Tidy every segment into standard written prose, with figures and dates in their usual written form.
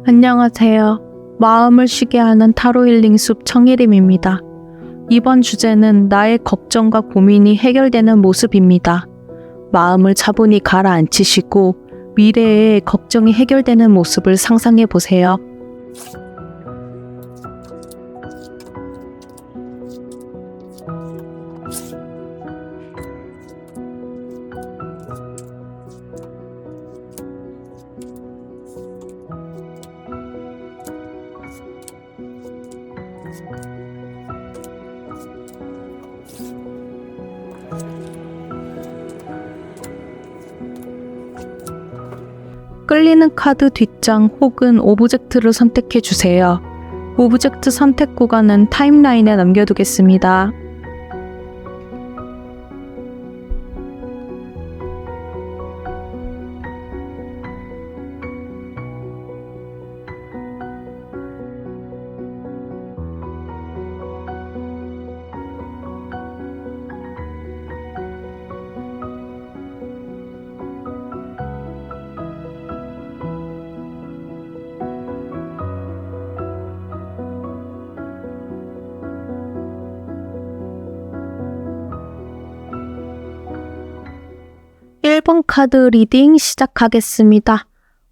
안녕하세요. 마음을 쉬게 하는 타로 힐링 숲 청일임입니다. 이번 주제는 나의 걱정과 고민이 해결되는 모습입니다. 마음을 차분히 가라앉히시고 미래의 걱정이 해결되는 모습을 상상해 보세요. 끌리는 카드 뒷장 혹은 오브젝트를 선택해 주세요. 오브젝트 선택 구간은 타임라인에 남겨두겠습니다. 일 번 카드 리딩 시작하겠습니다.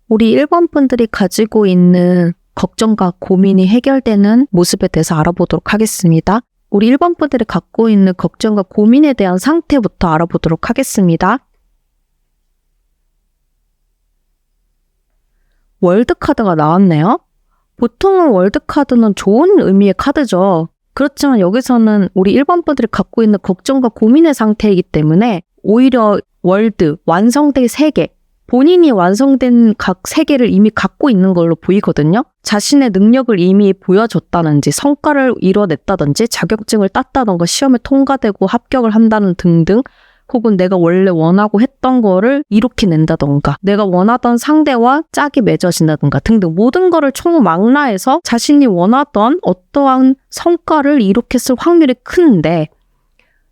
우리 1번 분들이 가지고 있는 걱정과 고민이 해결되는 모습에 대해서 알아보도록 하겠습니다. 우리 1번 분들이 갖고 있는 걱정과 고민에 대한 상태부터 알아보도록 하겠습니다. 월드 카드가 나왔네요. 보통은 월드 카드는 좋은 의미의 카드죠. 그렇지만 여기서는 우리 1번 분들이 갖고 있는 걱정과 고민의 상태이기 때문에 오히려 월드, 완성된 세계, 본인이 완성된 각 세계를 이미 갖고 있는 걸로 보이거든요. 자신의 능력을 이미 보여줬다든지 성과를 이뤄냈다든지 자격증을 땄다던가 시험에 통과되고 합격을 한다는 등등, 혹은 내가 원래 원하고 했던 거를 이룩해낸다던가 내가 원하던 상대와 짝이 맺어진다던가 등등 모든 거를 총망라해서 자신이 원하던 어떠한 성과를 이룩했을 확률이 큰데,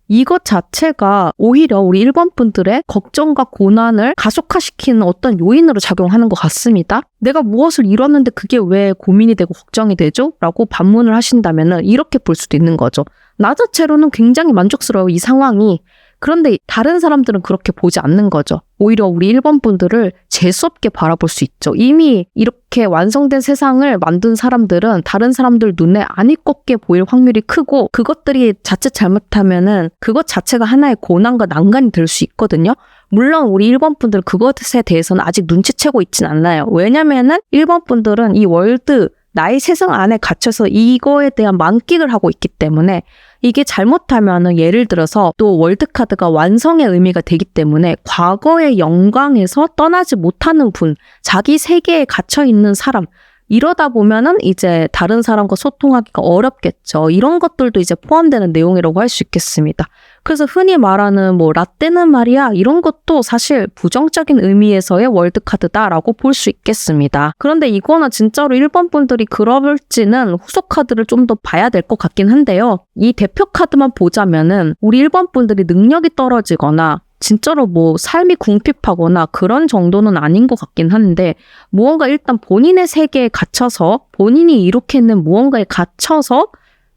이것 자체가 오히려 우리 1번 분들의 걱정과 고난을 가속화시키는 어떤 요인으로 작용하는 것 같습니다. 내가 무엇을 이뤘는데 그게 왜 고민이 되고 걱정이 되죠? 라고 반문을 하신다면 이렇게 볼 수도 있는 거죠. 나 자체로는 굉장히 만족스러워요, 이 상황이. 그런데 다른 사람들은 그렇게 보지 않는 거죠. 오히려 우리 1번 분들을 재수없게 바라볼 수 있죠. 이미 이렇게 완성된 세상을 만든 사람들은 다른 사람들 눈에 안 이껍게 보일 확률이 크고, 그것들이 자칫 잘못하면은 그것 자체가 하나의 고난과 난관이 될 수 있거든요. 물론 우리 1번 분들은 그것에 대해서는 아직 눈치채고 있진 않나요. 왜냐면은 1번 분들은 이 월드, 나의 세상 안에 갇혀서 이거에 대한 만끽을 하고 있기 때문에, 이게 잘못하면은 예를 들어서 또 월드카드가 완성의 의미가 되기 때문에 과거의 영광에서 떠나지 못하는 분, 자기 세계에 갇혀있는 사람, 이러다 보면은 이제 다른 사람과 소통하기가 어렵겠죠. 이런 것들도 이제 포함되는 내용이라고 할 수 있겠습니다. 그래서 흔히 말하는 라떼는 말이야, 이런 것도 사실 부정적인 의미에서의 월드카드다라고 볼 수 있겠습니다. 그런데 이거는 진짜로 1번 분들이 그럴지는 후속 카드를 좀 더 봐야 될 것 같긴 한데요. 이 대표 카드만 보자면은 우리 1번 분들이 능력이 떨어지거나 진짜로 삶이 궁핍하거나 그런 정도는 아닌 것 같긴 한데, 무언가 일단 본인의 세계에 갇혀서 본인이 이룩해낸 무언가에 갇혀서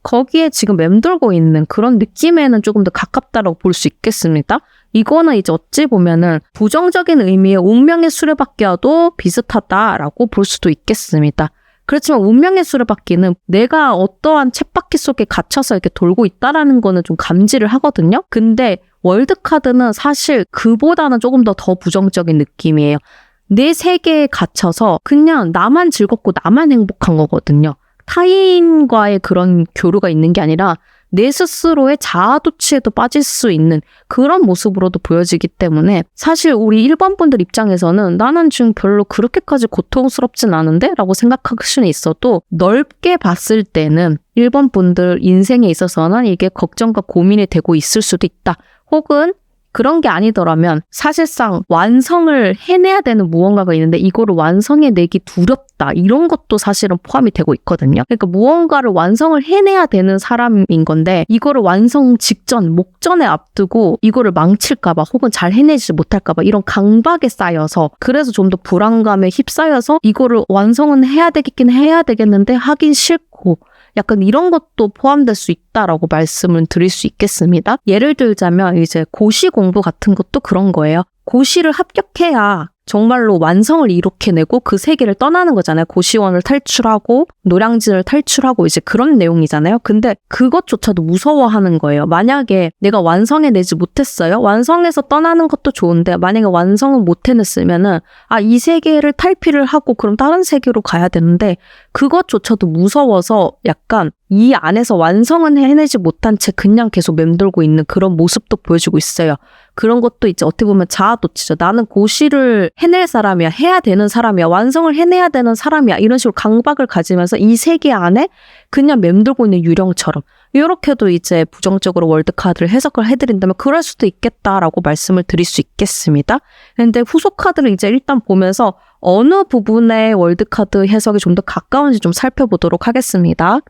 거기에 지금 맴돌고 있는 그런 느낌에는 조금 더 가깝다라고 볼 수 있겠습니다. 이거는 이제 어찌 보면은 부정적인 의미의 운명의 수레바퀴와도 비슷하다라고 볼 수도 있겠습니다. 그렇지만 운명의 수레바퀴는 내가 어떠한 쳇바퀴 속에 갇혀서 이렇게 돌고 있다라는 거는 좀 감지를 하거든요. 근데 월드카드는 사실 그보다는 조금 더 부정적인 느낌이에요. 내 세계에 갇혀서 그냥 나만 즐겁고 나만 행복한 거거든요. 타인과의 그런 교류가 있는 게 아니라 내 스스로의 자아도취에도 빠질 수 있는 그런 모습으로도 보여지기 때문에, 사실 우리 1번 분들 입장에서는 나는 지금 별로 그렇게까지 고통스럽진 않은데? 라고 생각할 수는 있어도, 넓게 봤을 때는 1번 분들 인생에 있어서는 이게 걱정과 고민이 되고 있을 수도 있다. 혹은 그런 게 아니더라면 사실상 완성을 해내야 되는 무언가가 있는데 이거를 완성해내기 두렵다. 이런 것도 사실은 포함이 되고 있거든요. 그러니까 무언가를 완성을 해내야 되는 사람인 건데 이거를 완성 직전, 목전에 앞두고 이거를 망칠까봐 혹은 잘 해내지 못할까봐 이런 강박에 쌓여서 그래서 좀 더 불안감에 휩싸여서 이거를 완성은 해야 되겠긴 해야 되겠는데 하긴 싫고 약간 이런 것도 포함될 수 있다라고 말씀을 드릴 수 있겠습니다. 예를 들자면 이제 고시 공부 같은 것도 그런 거예요. 고시를 합격해야 정말로 완성을 이룩해내고 그 세계를 떠나는 거잖아요. 고시원을 탈출하고 노량진을 탈출하고 이제 그런 내용이잖아요. 근데 그것조차도 무서워하는 거예요. 만약에 내가 완성해내지 못했어요. 완성해서 떠나는 것도 좋은데 만약에 완성은 못 해냈으면은 이 세계를 탈피를 하고 그럼 다른 세계로 가야 되는데 그것조차도 무서워서 약간 이 안에서 완성은 해내지 못한 채 그냥 계속 맴돌고 있는 그런 모습도 보여주고 있어요. 그런 것도 이제 어떻게 보면 자아도취죠. 나는 고시를 해낼 사람이야. 해야 되는 사람이야. 완성을 해내야 되는 사람이야. 이런 식으로 강박을 가지면서 이 세계 안에 그냥 맴돌고 있는 유령처럼 이렇게도 이제 부정적으로 월드카드를 해석을 해드린다면 그럴 수도 있겠다라고 말씀을 드릴 수 있겠습니다. 근데 후속 카드를 이제 일단 보면서 어느 부분의 월드카드 해석이 좀 더 가까운지 좀 살펴보도록 하겠습니다.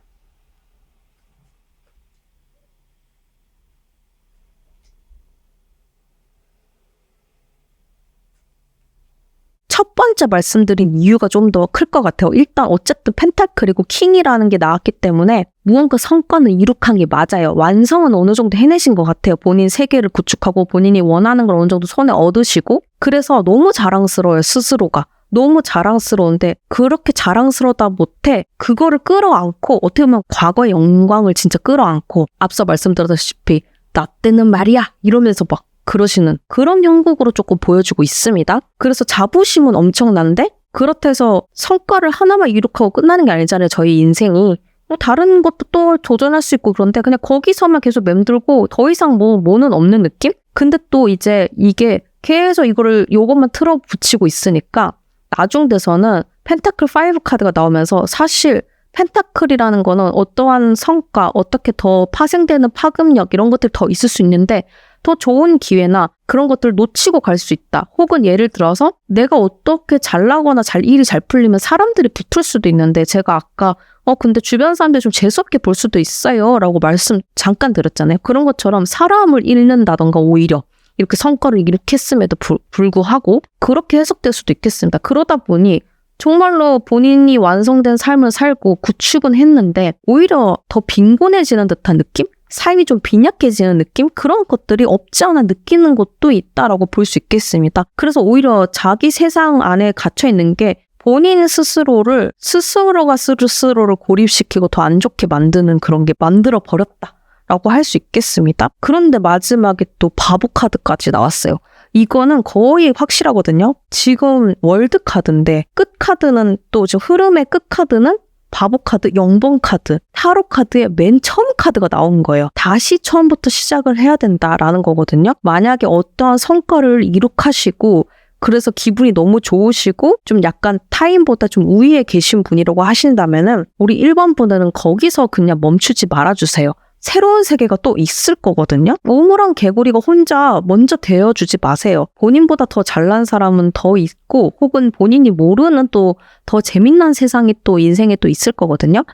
첫 번째 말씀드린 이유가 좀 더 클 것 같아요. 일단 어쨌든 펜타클이고 킹이라는 게 나왔기 때문에 무언가 성과는 이룩한 게 맞아요. 완성은 어느 정도 해내신 것 같아요. 본인 세계를 구축하고 본인이 원하는 걸 어느 정도 손에 얻으시고 그래서 너무 자랑스러워요. 스스로가. 너무 자랑스러운데 그렇게 자랑스러다 못해 그거를 끌어안고 어떻게 보면 과거의 영광을 진짜 끌어안고 앞서 말씀드렸다시피 나 때는 말이야 이러면서 막 그러시는 그런 형국으로 조금 보여주고 있습니다. 그래서 자부심은 엄청난데 그렇다해서 성과를 하나만 이룩하고 끝나는 게 아니잖아요. 저희 인생이. 다른 것도 또 도전할 수 있고 그런데 그냥 거기서만 계속 맴돌고 더 이상 뭐는 없는 느낌? 근데 또 이제 이게 계속 요것만 틀어붙이고 있으니까 나중 돼서는 펜타클 5 카드가 나오면서 사실 펜타클이라는 거는 어떠한 성과, 어떻게 더 파생되는 파급력 이런 것들이 더 있을 수 있는데 더 좋은 기회나 그런 것들을 놓치고 갈 수 있다. 혹은 예를 들어서 내가 어떻게 잘나거나 일이 잘 풀리면 사람들이 붙을 수도 있는데 제가 아까 근데 주변 사람들이 좀 재수없게 볼 수도 있어요 라고 말씀 잠깐 드렸잖아요. 그런 것처럼 사람을 잃는다던가 오히려 이렇게 성과를 일으켰음에도 불구하고 그렇게 해석될 수도 있겠습니다. 그러다 보니 정말로 본인이 완성된 삶을 살고 구축은 했는데 오히려 더 빈곤해지는 듯한 느낌? 삶이 좀 빈약해지는 느낌? 그런 것들이 없지 않아 느끼는 것도 있다라고 볼 수 있겠습니다. 그래서 오히려 자기 세상 안에 갇혀있는 게 본인 스스로가 스스로를 고립시키고 더 안 좋게 만드는 그런 게 만들어버렸다라고 할 수 있겠습니다. 그런데 마지막에 또 바보 카드까지 나왔어요. 이거는 거의 확실하거든요. 지금 월드 카드인데 끝 카드는 또 지금 흐름의 끝 카드는 바보 카드, 0번 카드, 타로 카드의 맨 처음 카드가 나온 거예요. 다시 처음부터 시작을 해야 된다라는 거거든요. 만약에 어떠한 성과를 이룩하시고 그래서 기분이 너무 좋으시고 좀 약간 타인보다 좀 우위에 계신 분이라고 하신다면은 우리 1번 분들은 거기서 그냥 멈추지 말아주세요. 새로운 세계가 또 있을 거거든요. 우물한 개구리가 혼자 먼저 되어주지 마세요. 본인보다 더 잘난 사람은 더 있고 혹은 본인이 모르는 또 더 재밌는 세상이 또 인생에 또 있을 거거든요.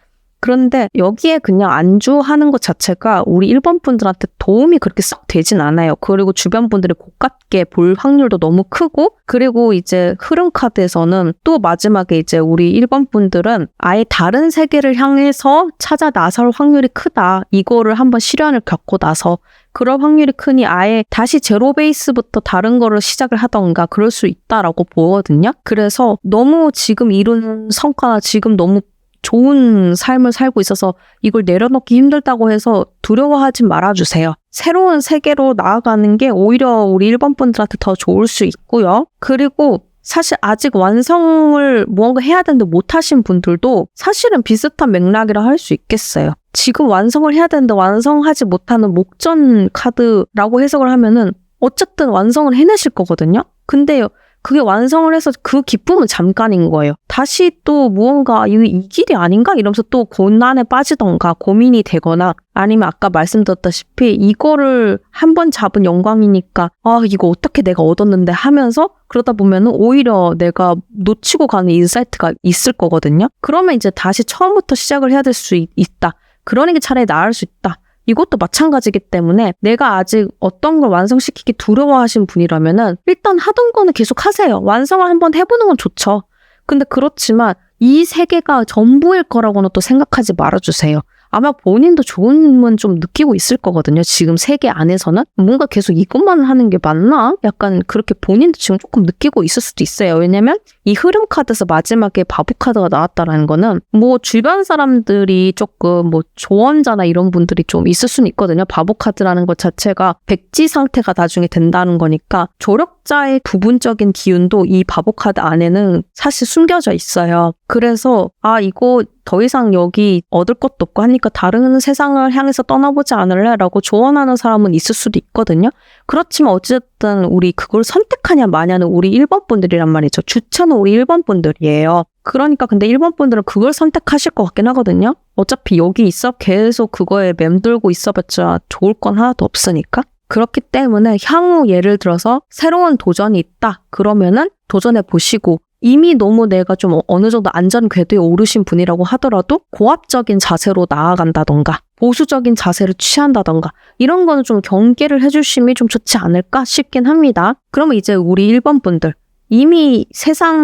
그런데 여기에 그냥 안주하는 것 자체가 우리 1번 분들한테 도움이 그렇게 썩 되진 않아요. 그리고 주변 분들이 고깝게 볼 확률도 너무 크고 그리고 이제 흐름 카드에서는 또 마지막에 이제 우리 1번 분들은 아예 다른 세계를 향해서 찾아 나설 확률이 크다. 이거를 한번 시련을 겪고 나서 그럴 확률이 크니 아예 다시 제로 베이스부터 다른 거를 시작을 하던가 그럴 수 있다라고 보거든요. 그래서 너무 지금 이룬 성과나 지금 너무 좋은 삶을 살고 있어서 이걸 내려놓기 힘들다고 해서 두려워하지 말아주세요. 새로운 세계로 나아가는 게 오히려 우리 1번 분들한테 더 좋을 수 있고요. 그리고 사실 아직 완성을 무언가 해야 되는데 못하신 분들도 사실은 비슷한 맥락이라 할 수 있겠어요. 지금 완성을 해야 되는데 완성하지 못하는 목전 카드라고 해석을 하면은 어쨌든 완성을 해내실 거거든요. 근데 그게 완성을 해서 그 기쁨은 잠깐인 거예요. 다시 또 무언가 이 길이 아닌가? 이러면서 또 고난에 빠지던가 고민이 되거나 아니면 아까 말씀드렸다시피 이거를 한 번 잡은 영광이니까 이거 어떻게 내가 얻었는데 하면서 그러다 보면은 오히려 내가 놓치고 가는 인사이트가 있을 거거든요. 그러면 이제 다시 처음부터 시작을 해야 될 수 있다. 그러는 게 차라리 나을 수 있다. 이것도 마찬가지이기 때문에 내가 아직 어떤 걸 완성시키기 두려워하신 분이라면은 일단 하던 거는 계속 하세요. 완성을 한번 해보는 건 좋죠. 근데 그렇지만 이 세계가 전부일 거라고는 또 생각하지 말아주세요. 아마 본인도 조금은 좀 느끼고 있을 거거든요. 지금 세계 안에서는 뭔가 계속 이것만 하는 게 맞나? 약간 그렇게 본인도 지금 조금 느끼고 있을 수도 있어요. 왜냐면 이 흐름 카드에서 마지막에 바보 카드가 나왔다라는 거는 뭐 주변 사람들이 조금 뭐 조언자나 이런 분들이 좀 있을 수는 있거든요. 바보 카드라는 것 자체가 백지 상태가 나중에 된다는 거니까 조력자의 부분적인 기운도 이 바보 카드 안에는 사실 숨겨져 있어요. 그래서 이거 더 이상 여기 얻을 것도 없고 하니까 다른 세상을 향해서 떠나보지 않을래? 라고 조언하는 사람은 있을 수도 있거든요. 그렇지만 어쨌든 우리 그걸 선택하냐 마냐는 우리 1번 분들이란 말이죠. 주체는 우리 1번 분들이에요. 그러니까 근데 1번 분들은 그걸 선택하실 것 같긴 하거든요. 어차피 여기 있어 계속 그거에 맴돌고 있어봤자 좋을 건 하나도 없으니까. 그렇기 때문에 향후 예를 들어서 새로운 도전이 있다. 그러면은 도전해 보시고 이미 너무 내가 좀 어느 정도 안전 궤도에 오르신 분이라고 하더라도 고압적인 자세로 나아간다던가 보수적인 자세를 취한다던가 이런 거는 좀 경계를 해주심이 좀 좋지 않을까 싶긴 합니다. 그러면 이제 우리 1번 분들 이미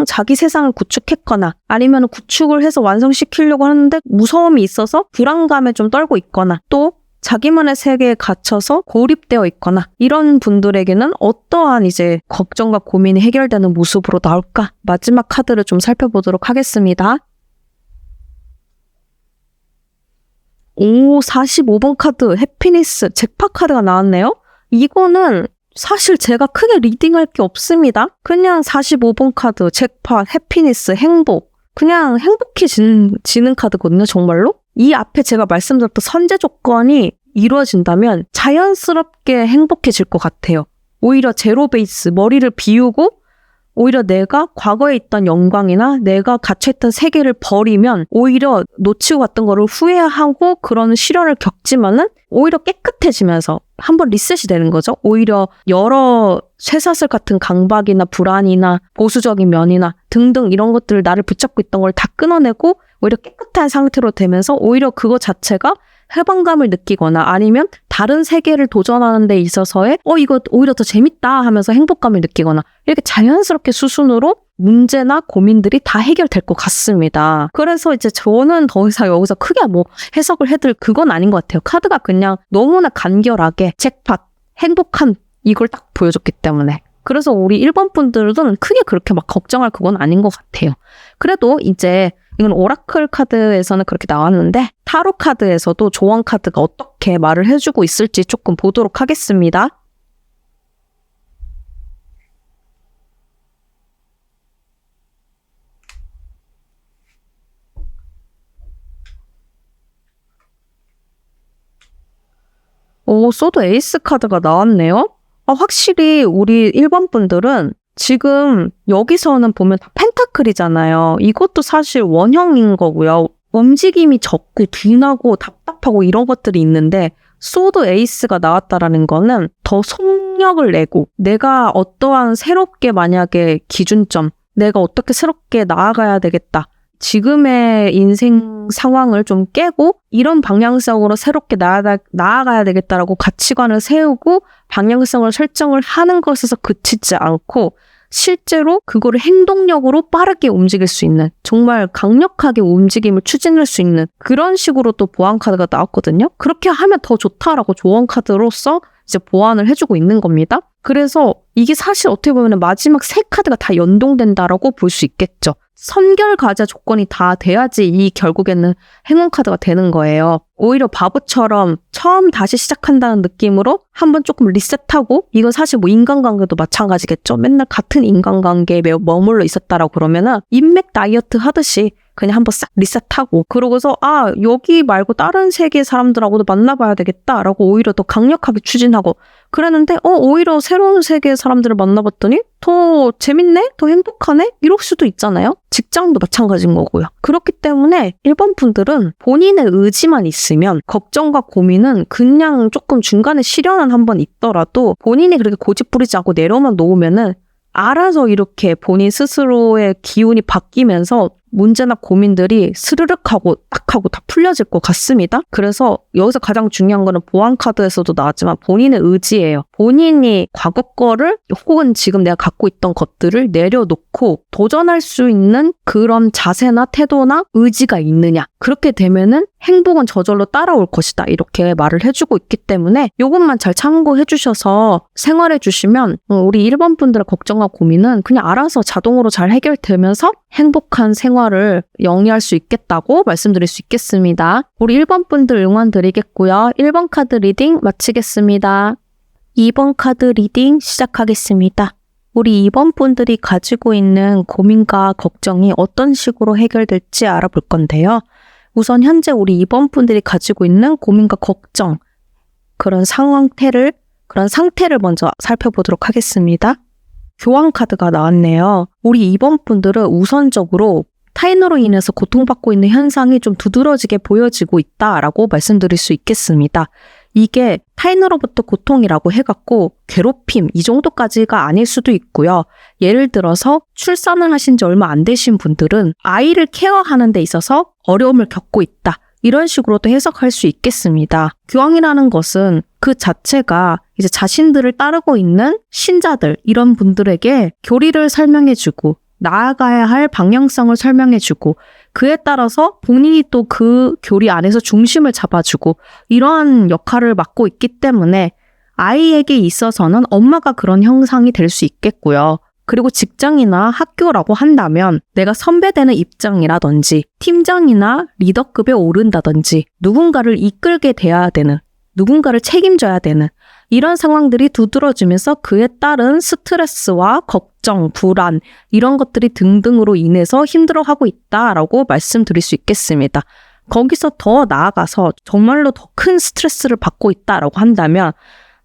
자기 세상을 구축했거나 아니면 구축을 해서 완성시키려고 하는데 무서움이 있어서 불안감에 좀 떨고 있거나 또 자기만의 세계에 갇혀서 고립되어 있거나 이런 분들에게는 어떠한 이제 걱정과 고민이 해결되는 모습으로 나올까? 마지막 카드를 좀 살펴보도록 하겠습니다. 45번 카드 해피니스 잭팟 카드가 나왔네요. 이거는 사실 제가 크게 리딩할 게 없습니다. 그냥 45번 카드 잭팟 해피니스 행복 그냥 행복해지는 카드거든요. 정말로. 이 앞에 제가 말씀드렸던 선제 조건이 이루어진다면 자연스럽게 행복해질 것 같아요. 오히려 제로 베이스, 머리를 비우고 오히려 내가 과거에 있던 영광이나 내가 갇혀있던 세계를 버리면 오히려 놓치고 갔던 거를 후회하고 그런 시련을 겪지만은 오히려 깨끗해지면서 한번 리셋이 되는 거죠. 오히려 여러 쇠사슬 같은 강박이나 불안이나 보수적인 면이나 등등 이런 것들을 나를 붙잡고 있던 걸 다 끊어내고 오히려 깨끗한 상태로 되면서 오히려 그거 자체가 해방감을 느끼거나 아니면 다른 세계를 도전하는 데 있어서의 이거 오히려 더 재밌다 하면서 행복감을 느끼거나 이렇게 자연스럽게 수순으로 문제나 고민들이 다 해결될 것 같습니다. 그래서 이제 저는 더 이상 여기서 크게 뭐 해석을 해드릴 그건 아닌 것 같아요. 카드가 그냥 너무나 간결하게 잭팟, 행복한 이걸 딱 보여줬기 때문에. 그래서 우리 1번 분들은 크게 그렇게 막 걱정할 그건 아닌 것 같아요. 그래도 이제 이건 오라클 카드에서는 그렇게 나왔는데 타로 카드에서도 조언 카드가 어떻게 말을 해주고 있을지 조금 보도록 하겠습니다. 소드 에이스 카드가 나왔네요. 확실히 우리 1번 분들은 지금 여기서는 보면 다 펜타클이잖아요. 이것도 사실 원형인 거고요. 움직임이 적고 둔하고 답답하고 이런 것들이 있는데 소드 에이스가 나왔다라는 거는 더 속력을 내고 내가 어떠한 새롭게 만약에 기준점, 내가 어떻게 새롭게 나아가야 되겠다. 지금의 인생 상황을 좀 깨고 이런 방향성으로 새롭게 나아가야 되겠다라고 가치관을 세우고 방향성을 설정을 하는 것에서 그치지 않고 실제로 그거를 행동력으로 빠르게 움직일 수 있는 정말 강력하게 움직임을 추진할 수 있는 그런 식으로 또 보안 카드가 나왔거든요. 그렇게 하면 더 좋다라고 조언 카드로서 이제 보완을 해주고 있는 겁니다. 그래서 이게 사실 어떻게 보면 마지막 세 카드가 다 연동된다라고 볼 수 있겠죠. 선결 과제 조건이 다 돼야지 이 결국에는 행운 카드가 되는 거예요. 오히려 바보처럼 처음 다시 시작한다는 느낌으로 한번 조금 리셋하고 이건 사실 뭐 인간관계도 마찬가지겠죠. 맨날 같은 인간관계에 머물러 있었다라고 그러면은 인맥 다이어트 하듯이 그냥 한번 싹 리셋하고 그러고서 여기 말고 다른 세계 사람들하고도 만나봐야 되겠다라고 오히려 더 강력하게 추진하고 그랬는데 오히려 새로운 세계의 사람들을 만나봤더니 더 재밌네? 더 행복하네? 이럴 수도 있잖아요. 직장도 마찬가지인 거고요. 그렇기 때문에 일본 분들은 본인의 의지만 있으면 걱정과 고민은 그냥 조금 중간에 시련은 한번 있더라도 본인이 그렇게 고집 부리지 않고 내려만 놓으면은 알아서 이렇게 본인 스스로의 기운이 바뀌면서 문제나 고민들이 스르륵 하고 딱 하고 다 풀려질 것 같습니다. 그래서 여기서 가장 중요한 거는 보안카드에서도 나왔지만 본인의 의지예요. 본인이 과거 거를 혹은 지금 내가 갖고 있던 것들을 내려놓고 도전할 수 있는 그런 자세나 태도나 의지가 있느냐. 그렇게 되면은 행복은 저절로 따라올 것이다. 이렇게 말을 해주고 있기 때문에 이것만 잘 참고해 주셔서 생활해 주시면 우리 일본 분들의 걱정과 고민은 그냥 알아서 자동으로 잘 해결되면서 행복한 생활을 영위할 수 있겠다고 말씀드릴 수 있겠습니다. 우리 1번 분들 응원 드리겠고요. 1번 카드 리딩 마치겠습니다. 2번 카드 리딩 시작하겠습니다. 우리 2번 분들이 가지고 있는 고민과 걱정이 어떤 식으로 해결될지 알아볼 건데요. 우선 현재 우리 2번 분들이 가지고 있는 고민과 걱정, 그런 상태를 먼저 살펴보도록 하겠습니다. 교환 카드가 나왔네요. 우리 2번 분들은 우선적으로 타인으로 인해서 고통받고 있는 현상이 좀 두드러지게 보여지고 있다라고 말씀드릴 수 있겠습니다. 이게 타인으로부터 고통이라고 해갖고 괴롭힘 이 정도까지가 아닐 수도 있고요. 예를 들어서 출산을 하신 지 얼마 안 되신 분들은 아이를 케어하는 데 있어서 어려움을 겪고 있다. 이런 식으로도 해석할 수 있겠습니다. 교황이라는 것은 그 자체가 이제 자신들을 따르고 있는 신자들 이런 분들에게 교리를 설명해주고 나아가야 할 방향성을 설명해주고 그에 따라서 본인이 또 그 교리 안에서 중심을 잡아주고 이러한 역할을 맡고 있기 때문에 아이에게 있어서는 엄마가 그런 형상이 될 수 있겠고요. 그리고 직장이나 학교라고 한다면 내가 선배되는 입장이라든지 팀장이나 리더급에 오른다든지 누군가를 이끌게 돼야 되는, 누군가를 책임져야 되는 이런 상황들이 두드러지면서 그에 따른 스트레스와 걱정, 불안 이런 것들이 등등으로 인해서 힘들어하고 있다라고 말씀드릴 수 있겠습니다. 거기서 더 나아가서 정말로 더 큰 스트레스를 받고 있다라고 한다면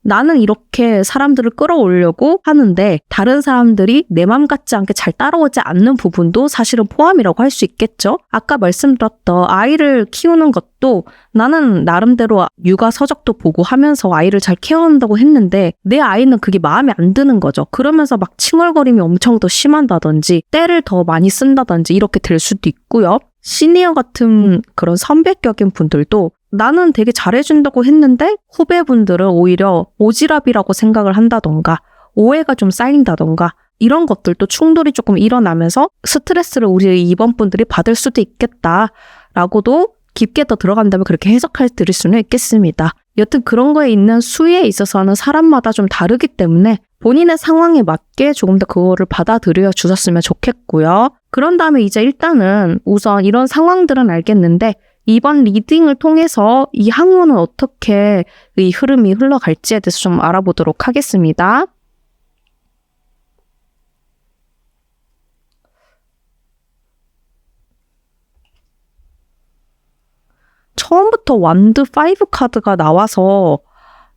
나는 이렇게 사람들을 끌어오려고 하는데 다른 사람들이 내 맘 같지 않게 잘 따라오지 않는 부분도 사실은 포함이라고 할 수 있겠죠. 아까 말씀드렸던 아이를 키우는 것도 나는 나름대로 육아 서적도 보고 하면서 아이를 잘 케어한다고 했는데 내 아이는 그게 마음에 안 드는 거죠. 그러면서 막 칭얼거림이 엄청 더 심하다든지 때를 더 많이 쓴다든지 이렇게 될 수도 있고요. 시니어 같은 그런 선배격인 분들도 나는 되게 잘해준다고 했는데 후배분들은 오히려 오지랖이라고 생각을 한다던가 오해가 좀 쌓인다던가 이런 것들도 충돌이 조금 일어나면서 스트레스를 우리 2번 분들이 받을 수도 있겠다라고도 깊게 더 들어간다면 그렇게 해석할 드릴 수는 있겠습니다. 여튼 그런 거에 있는 수위에 있어서는 사람마다 좀 다르기 때문에 본인의 상황에 맞게 조금 더 그거를 받아들여 주셨으면 좋겠고요. 그런 다음에 이제 일단은 우선 이런 상황들은 알겠는데 이번 리딩을 통해서 이 항문은 어떻게 이 흐름이 흘러갈지에 대해서 좀 알아보도록 하겠습니다. 처음부터 완드 5 카드가 나와서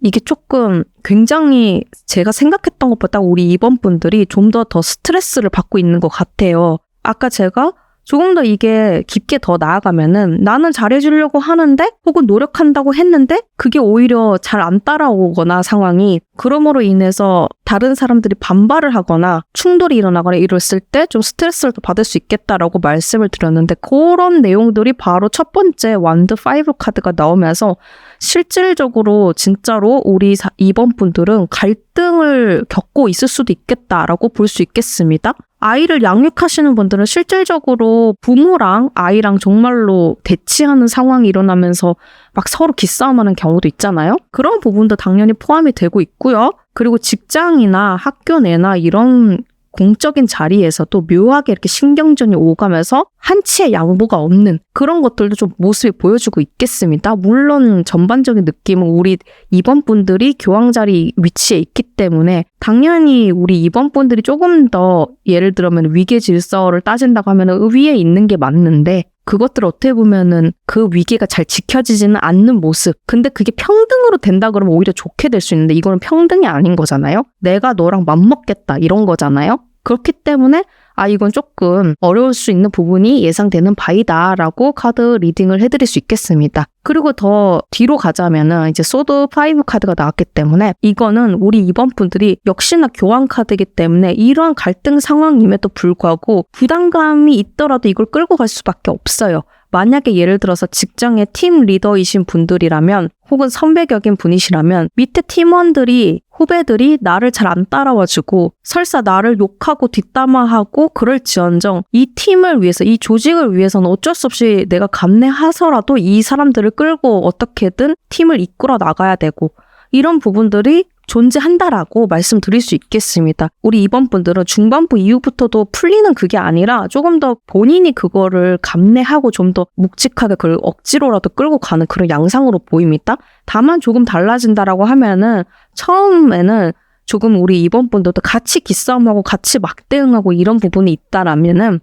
이게 조금 굉장히 제가 생각했던 것보다 우리 2번 분들이 좀 더 스트레스를 받고 있는 것 같아요. 아까 제가 조금 더 이게 깊게 더 나아가면은 나는 잘해주려고 하는데 혹은 노력한다고 했는데 그게 오히려 잘 안 따라오거나 상황이 그러므로 인해서 다른 사람들이 반발을 하거나 충돌이 일어나거나 이랬을 때 좀 스트레스를 더 받을 수 있겠다라고 말씀을 드렸는데 그런 내용들이 바로 첫 번째 완드 5 카드가 나오면서 실질적으로 진짜로 우리 2번 분들은 갈등을 겪고 있을 수도 있겠다라고 볼 수 있겠습니다. 아이를 양육하시는 분들은 실질적으로 부모랑 아이랑 정말로 대치하는 상황이 일어나면서 막 서로 기싸움하는 경우도 있잖아요. 그런 부분도 당연히 포함이 되고 있고요. 그리고 직장이나 학교 내나 이런 공적인 자리에서도 묘하게 이렇게 신경전이 오가면서 한치의 양보가 없는 그런 것들도 좀 모습이 보여주고 있겠습니다. 물론 전반적인 느낌은 우리 2번 분들이 교황 자리 위치에 있기 때문에 당연히 우리 2번 분들이 조금 더 예를 들면 위계 질서를 따진다고 하면 위에 있는 게 맞는데 그것들 어떻게 보면은 그 위계가 잘 지켜지지는 않는 모습. 근데 그게 평등으로 된다 그러면 오히려 좋게 될 수 있는데 이거는 평등이 아닌 거잖아요. 내가 너랑 맞먹겠다 이런 거잖아요. 그렇기 때문에 이건 조금 어려울 수 있는 부분이 예상되는 바이다라고 카드 리딩을 해드릴 수 있겠습니다. 그리고 더 뒤로 가자면은 이제 소드 5 카드가 나왔기 때문에 이거는 우리 2번 분들이 역시나 교황 카드이기 때문에 이러한 갈등 상황임에도 불구하고 부담감이 있더라도 이걸 끌고 갈 수밖에 없어요. 만약에 예를 들어서 직장의 팀 리더이신 분들이라면 혹은 선배격인 분이시라면 밑에 팀원들이 후배들이 나를 잘 안 따라와주고 설사 나를 욕하고 뒷담화하고 그럴지언정 이 팀을 위해서 이 조직을 위해서는 어쩔 수 없이 내가 감내하서라도 이 사람들을 끌고 어떻게든 팀을 이끌어 나가야 되고 이런 부분들이 존재한다라고 말씀드릴 수 있겠습니다. 우리 2번 분들은 중반부 이후부터도 풀리는 그게 아니라 조금 더 본인이 그거를 감내하고 좀 더 묵직하게 그걸 억지로라도 끌고 가는 그런 양상으로 보입니다. 다만 조금 달라진다라고 하면은 처음에는 조금 우리 2번 분들도 같이 기싸움하고 같이 막대응하고 이런 부분이 있다라면은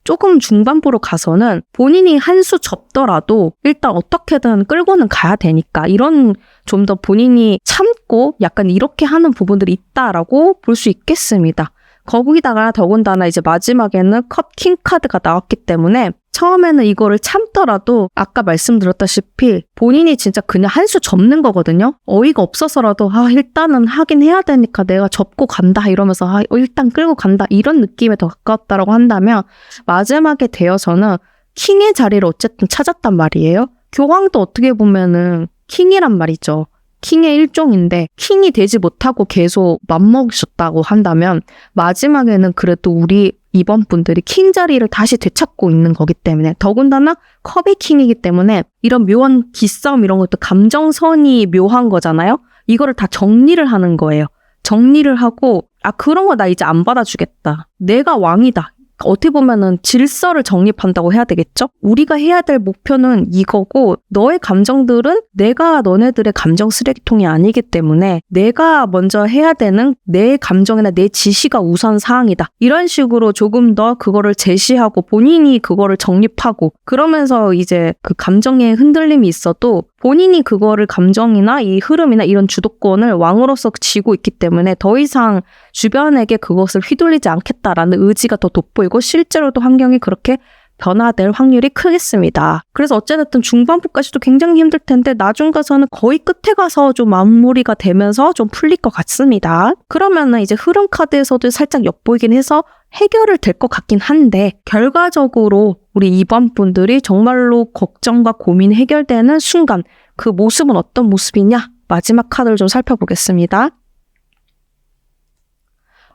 조금 중반부로 가서는 본인이 한 수 접더라도 일단 어떻게든 끌고는 가야 되니까 이런 좀 더 본인이 참고 약간 이렇게 하는 부분들이 있다라고 볼 수 있겠습니다. 거기다가 더군다나 이제 마지막에는 컵 킹 카드가 나왔기 때문에 처음에는 이거를 참더라도 아까 말씀드렸다시피 본인이 진짜 그냥 한 수 접는 거거든요. 어이가 없어서라도 일단은 하긴 해야 되니까 내가 접고 간다 이러면서 일단 끌고 간다 이런 느낌에 더 가깝다라고 한다면 마지막에 되어서는 킹의 자리를 어쨌든 찾았단 말이에요. 교황도 어떻게 보면은 킹이란 말이죠. 킹의 일종인데 킹이 되지 못하고 계속 맘먹으셨다고 한다면 마지막에는 그래도 우리 2번 분들이 킹 자리를 다시 되찾고 있는 거기 때문에 더군다나 컵의 킹이기 때문에 이런 묘한 기싸움 이런 것도 감정선이 묘한 거잖아요. 이거를 다 정리를 하는 거예요. 정리를 하고 그런 거 나 이제 안 받아주겠다. 내가 왕이다. 어떻게 보면은 질서를 정립한다고 해야 되겠죠? 우리가 해야 될 목표는 이거고 너의 감정들은 내가 너네들의 감정 쓰레기통이 아니기 때문에 내가 먼저 해야 되는 내 감정이나 내 지시가 우선 사항이다. 이런 식으로 조금 더 그거를 제시하고 본인이 그거를 정립하고 그러면서 이제 그 감정의 흔들림이 있어도 본인이 그거를 감정이나 이 흐름이나 이런 주도권을 왕으로서 쥐고 있기 때문에 더 이상 주변에게 그것을 휘둘리지 않겠다라는 의지가 더 돋보이고 실제로도 환경이 그렇게 변화될 확률이 크겠습니다. 그래서 어쨌든 중반부까지도 굉장히 힘들 텐데 나중 가서는 거의 끝에 가서 좀 마무리가 되면서 좀 풀릴 것 같습니다. 그러면은 이제 흐름 카드에서도 살짝 엿보이긴 해서 해결을 될 것 같긴 한데 결과적으로 우리 2번 분들이 정말로 걱정과 고민이 해결되는 순간 그 모습은 어떤 모습이냐? 마지막 카드를 좀 살펴보겠습니다.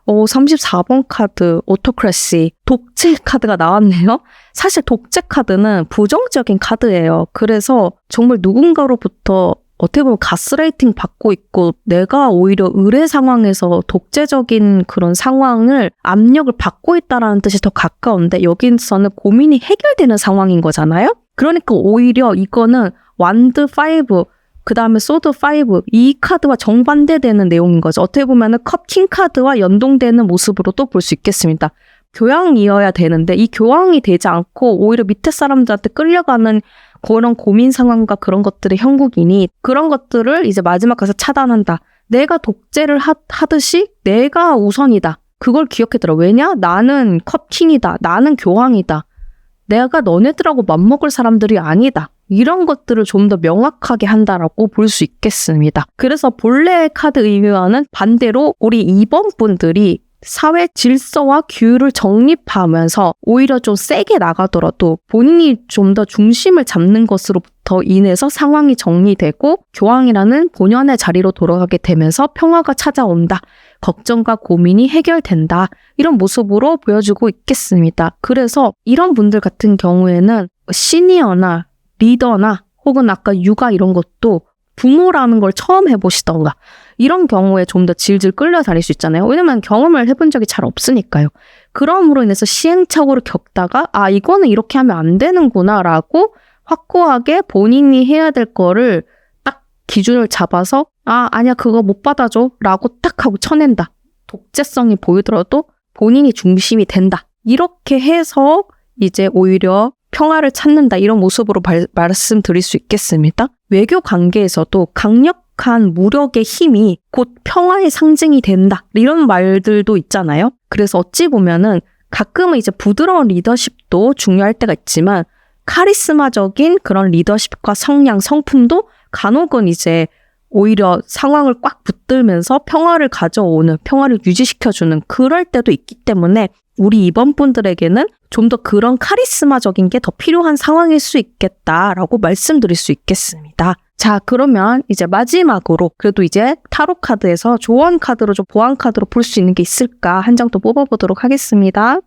34번 카드 오토크래시 독재 카드가 나왔네요. 사실 독재 카드는 부정적인 카드예요. 그래서 정말 누군가로부터 어떻게 보면 가스라이팅 받고 있고 내가 오히려 의뢰 상황에서 독재적인 그런 상황을 압력을 받고 있다라는 뜻이 더 가까운데 여기서는 고민이 해결되는 상황인 거잖아요. 그러니까 오히려 이거는 완드 5 그 다음에 소드 5 이 카드와 정반대되는 내용인 거죠. 어떻게 보면 컵 킹 카드와 연동되는 모습으로도 볼 수 있겠습니다. 교황이어야 되는데 이 교황이 되지 않고 오히려 밑에 사람들한테 끌려가는 그런 고민 상황과 그런 것들의 형국이니 그런 것들을 이제 마지막 가서 차단한다. 내가 독재를 하듯이 내가 우선이다. 그걸 기억해들어. 왜냐? 나는 컵킹이다. 나는 교황이다. 내가 너네들하고 맞먹을 사람들이 아니다. 이런 것들을 좀 더 명확하게 한다라고 볼 수 있겠습니다. 그래서 본래의 카드 의미와는 반대로 우리 2번 분들이 사회 질서와 규율을 정립하면서 오히려 좀 세게 나가더라도 본인이 좀 더 중심을 잡는 것으로부터 인해서 상황이 정리되고 교황이라는 본연의 자리로 돌아가게 되면서 평화가 찾아온다. 걱정과 고민이 해결된다. 이런 모습으로 보여주고 있겠습니다. 그래서 이런 분들 같은 경우에는 시니어나 리더나 혹은 아까 육아 이런 것도 부모라는 걸 처음 해보시던가 이런 경우에 좀 더 질질 끌려다닐 수 있잖아요. 왜냐면 경험을 해본 적이 잘 없으니까요. 그럼으로 인해서 시행착오를 겪다가 이거는 이렇게 하면 안 되는구나 라고 확고하게 본인이 해야 될 거를 딱 기준을 잡아서 아니야 그거 못 받아줘 라고 딱 하고 쳐낸다. 독재성이 보이더라도 본인이 중심이 된다. 이렇게 해서 이제 오히려 평화를 찾는다. 이런 모습으로 말씀드릴 수 있겠습니다. 외교 관계에서도 강력한 무력의 힘이 곧 평화의 상징이 된다. 이런 말들도 있잖아요. 그래서 어찌 보면은 가끔은 이제 부드러운 리더십도 중요할 때가 있지만 카리스마적인 그런 리더십과 성량, 성품도 간혹은 이제 오히려 상황을 꽉 붙들면서 평화를 가져오는, 평화를 유지시켜주는 그럴 때도 있기 때문에 우리 이번분들에게는 좀 더 그런 카리스마적인 게 더 필요한 상황일 수 있겠다라고 말씀드릴 수 있겠습니다. 자, 그러면 이제 마지막으로 그래도 이제 타로 카드에서 조언 카드로 좀 보안 카드로 볼 수 있는 게 있을까 한 장 또 뽑아보도록 하겠습니다.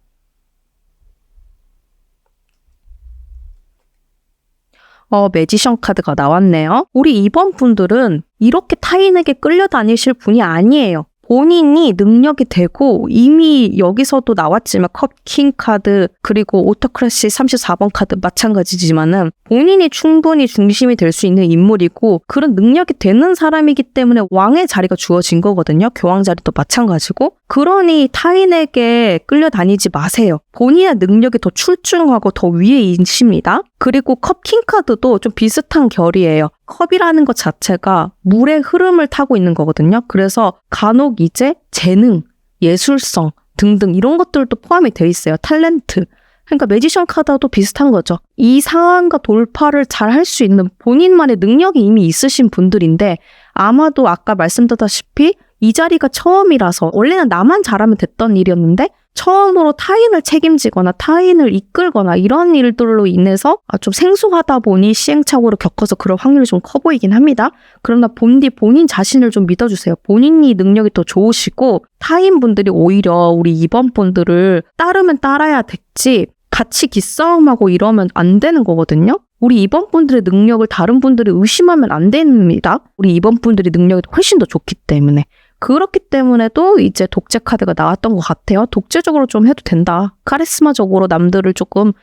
매지션 카드가 나왔네요. 우리 이번 분들은 이렇게 타인에게 끌려다니실 분이 아니에요. 본인이 능력이 되고 이미 여기서도 나왔지만 컵킹 카드 그리고 오토크래시 34번 카드 마찬가지지만은 본인이 충분히 중심이 될 수 있는 인물이고 그런 능력이 되는 사람이기 때문에 왕의 자리가 주어진 거거든요. 교황 자리도 마찬가지고 그러니 타인에게 끌려다니지 마세요. 본인의 능력이 더 출중하고 더 위에 있습니다. 그리고 컵킹 카드도 좀 비슷한 결이에요. 컵이라는 것 자체가 물의 흐름을 타고 있는 거거든요. 그래서 간혹 이제 재능, 예술성 등등 이런 것들도 포함이 돼 있어요. 탤런트. 그러니까 매지션 카드도 비슷한 거죠. 이 상황과 돌파를 잘 할 수 있는 본인만의 능력이 이미 있으신 분들인데 아마도 아까 말씀드렸다시피 이 자리가 처음이라서 원래는 나만 잘하면 됐던 일이었는데 처음으로 타인을 책임지거나 타인을 이끌거나 이런 일들로 인해서 좀 생소하다 보니 시행착오를 겪어서 그럴 확률이 좀 커 보이긴 합니다. 그러나 본인 자신을 좀 믿어주세요. 본인이 능력이 더 좋으시고 타인분들이 오히려 우리 이번 분들을 따르면 따라야 됐지 같이 기싸움하고 이러면 안 되는 거거든요. 우리 이번 분들의 능력을 다른 분들이 의심하면 안 됩니다. 우리 이번 분들이 능력이 훨씬 더 좋기 때문에. 그렇기 때문에도 이제 독재 카드가 나왔던 것 같아요. 독재적으로 좀 해도 된다. 카리스마적으로 남들을 조금은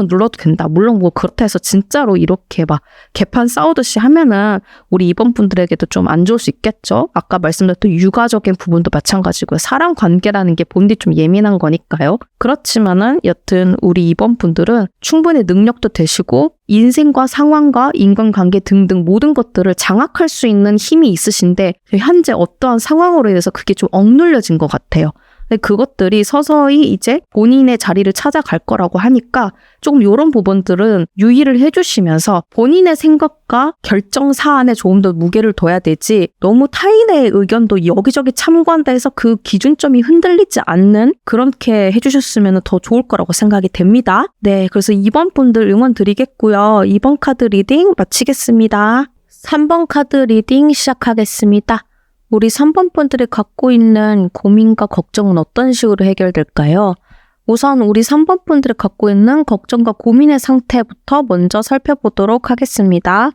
눌러도 된다. 물론 뭐 그렇다 해서 진짜로 이렇게 막 개판 싸우듯이 하면은 우리 이번 분들에게도 좀 안 좋을 수 있겠죠. 아까 말씀드렸던 육아적인 부분도 마찬가지고요. 사람 관계라는 게 본디 좀 예민한 거니까요. 그렇지만은 여튼 우리 이번 분들은 충분히 능력도 되시고 인생과 상황과 인간관계 등등 모든 것들을 장악할 수 있는 힘이 있으신데 현재 어떠한 상황으로 인해서 그게 좀 억눌려진 것 같아요. 근데 그것들이 서서히 이제 본인의 자리를 찾아갈 거라고 하니까 조금 이런 부분들은 유의를 해주시면서 본인의 생각과 결정 사안에 조금 더 무게를 둬야 되지 너무 타인의 의견도 여기저기 참고한다 해서 그 기준점이 흔들리지 않는 그렇게 해주셨으면 더 좋을 거라고 생각이 됩니다. 네, 그래서 2번 분들 응원 드리겠고요. 2번 카드 리딩 마치겠습니다. 3번 카드 리딩 시작하겠습니다. 우리 3번 분들이 갖고 있는 고민과 걱정은 어떤 식으로 해결될까요? 우선 우리 3번 분들이 갖고 있는 걱정과 고민의 상태부터 먼저 살펴보도록 하겠습니다.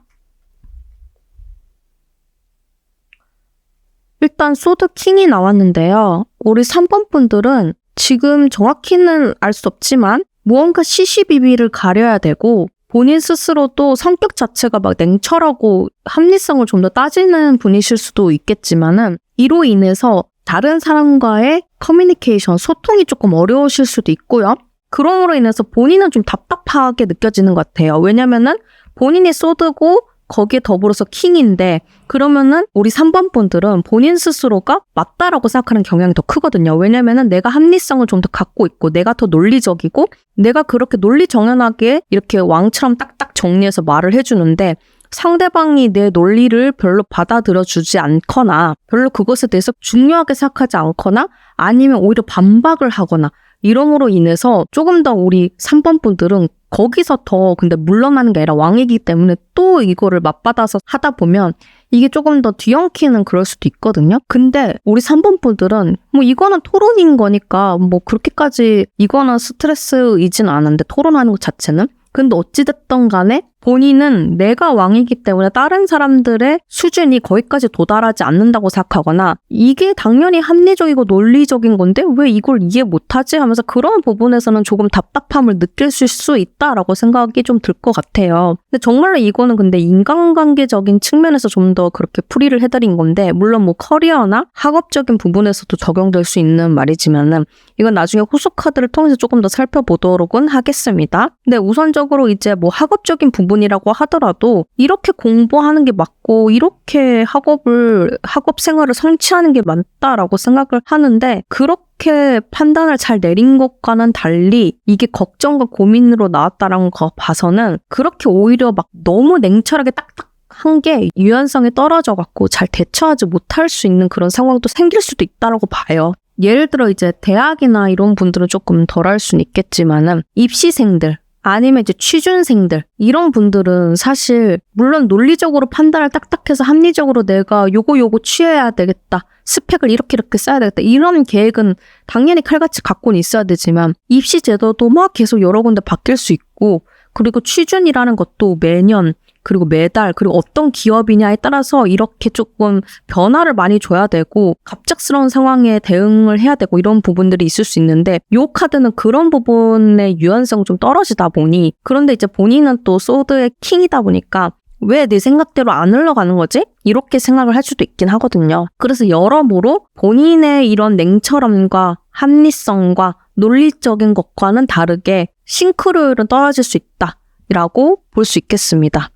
일단 소드 킹이 나왔는데요. 우리 3번 분들은 지금 정확히는 알 수 없지만 무언가 시시비비를 가려야 되고 본인 스스로도 성격 자체가 막 냉철하고 합리성을 좀 더 따지는 분이실 수도 있겠지만은 이로 인해서 다른 사람과의 커뮤니케이션, 소통이 조금 어려우실 수도 있고요. 그럼으로 인해서 본인은 좀 답답하게 느껴지는 것 같아요. 왜냐면은 본인이 소드고 거기에 더불어서 킹인데 그러면은 우리 3번 분들은 본인 스스로가 맞다라고 생각하는 경향이 더 크거든요. 왜냐면은 내가 합리성을 좀 더 갖고 있고 내가 더 논리적이고 내가 그렇게 논리정연하게 이렇게 왕처럼 딱딱 정리해서 말을 해주는데 상대방이 내 논리를 별로 받아들여주지 않거나 별로 그것에 대해서 중요하게 생각하지 않거나 아니면 오히려 반박을 하거나 이러므로 인해서 조금 더 우리 3번 분들은 거기서 더 근데 물러나는 게 아니라 왕이기 때문에 또 이거를 맞받아서 하다 보면 이게 조금 더 뒤엉키는 그럴 수도 있거든요. 근데 우리 3번 분들은 뭐 이거는 토론인 거니까 뭐 그렇게까지 이거는 스트레스이진 않은데 토론하는 것 자체는 근데 어찌됐든 간에 본인은 내가 왕이기 때문에 다른 사람들의 수준이 거기까지 도달하지 않는다고 생각하거나 이게 당연히 합리적이고 논리적인 건데 왜 이걸 이해 못하지 하면서 그런 부분에서는 조금 답답함을 느낄 수 있다라고 생각이 좀 들 것 같아요. 근데 정말로 이거는 근데 인간관계적인 측면에서 좀 더 그렇게 풀이를 해드린 건데 물론 뭐 커리어나 학업적인 부분에서도 적용될 수 있는 말이지만은 이건 나중에 후속 카드를 통해서 조금 더 살펴보도록은 하겠습니다. 근데 우선적으로 이제 뭐 학업적인 부분이라고 하더라도 이렇게 공부하는 게 맞고 이렇게 학업 생활을 성취하는 게 맞다라고 생각을 하는데 그렇게 판단을 잘 내린 것과는 달리 이게 걱정과 고민으로 나왔다라는 거 봐서는 그렇게 오히려 막 너무 냉철하게 딱딱한 게 유연성이 떨어져갖고 잘 대처하지 못할 수 있는 그런 상황도 생길 수도 있다라고 봐요. 예를 들어 이제 대학이나 이런 분들은 조금 덜할 수는 있겠지만은 입시생들 아니면 이제 취준생들 이런 분들은 사실 물론 논리적으로 판단을 딱딱해서 합리적으로 내가 요거 취해야 되겠다. 스펙을 이렇게 써야 되겠다. 이런 계획은 당연히 칼같이 갖고는 있어야 되지만 입시 제도도 막 계속 여러 군데 바뀔 수 있고 그리고 취준이라는 것도 매년 그리고 매달 그리고 어떤 기업이냐에 따라서 이렇게 조금 변화를 많이 줘야 되고 갑작스러운 상황에 대응을 해야 되고 이런 부분들이 있을 수 있는데 요 카드는 그런 부분의 유연성 좀 떨어지다 보니 그런데 이제 본인은 또 소드의 킹이다 보니까 왜 내 생각대로 안 흘러가는 거지? 이렇게 생각을 할 수도 있긴 하거든요. 그래서 여러모로 본인의 이런 냉철함과 합리성과 논리적인 것과는 다르게 싱크로율은 떨어질 수 있다라고 볼 수 있겠습니다.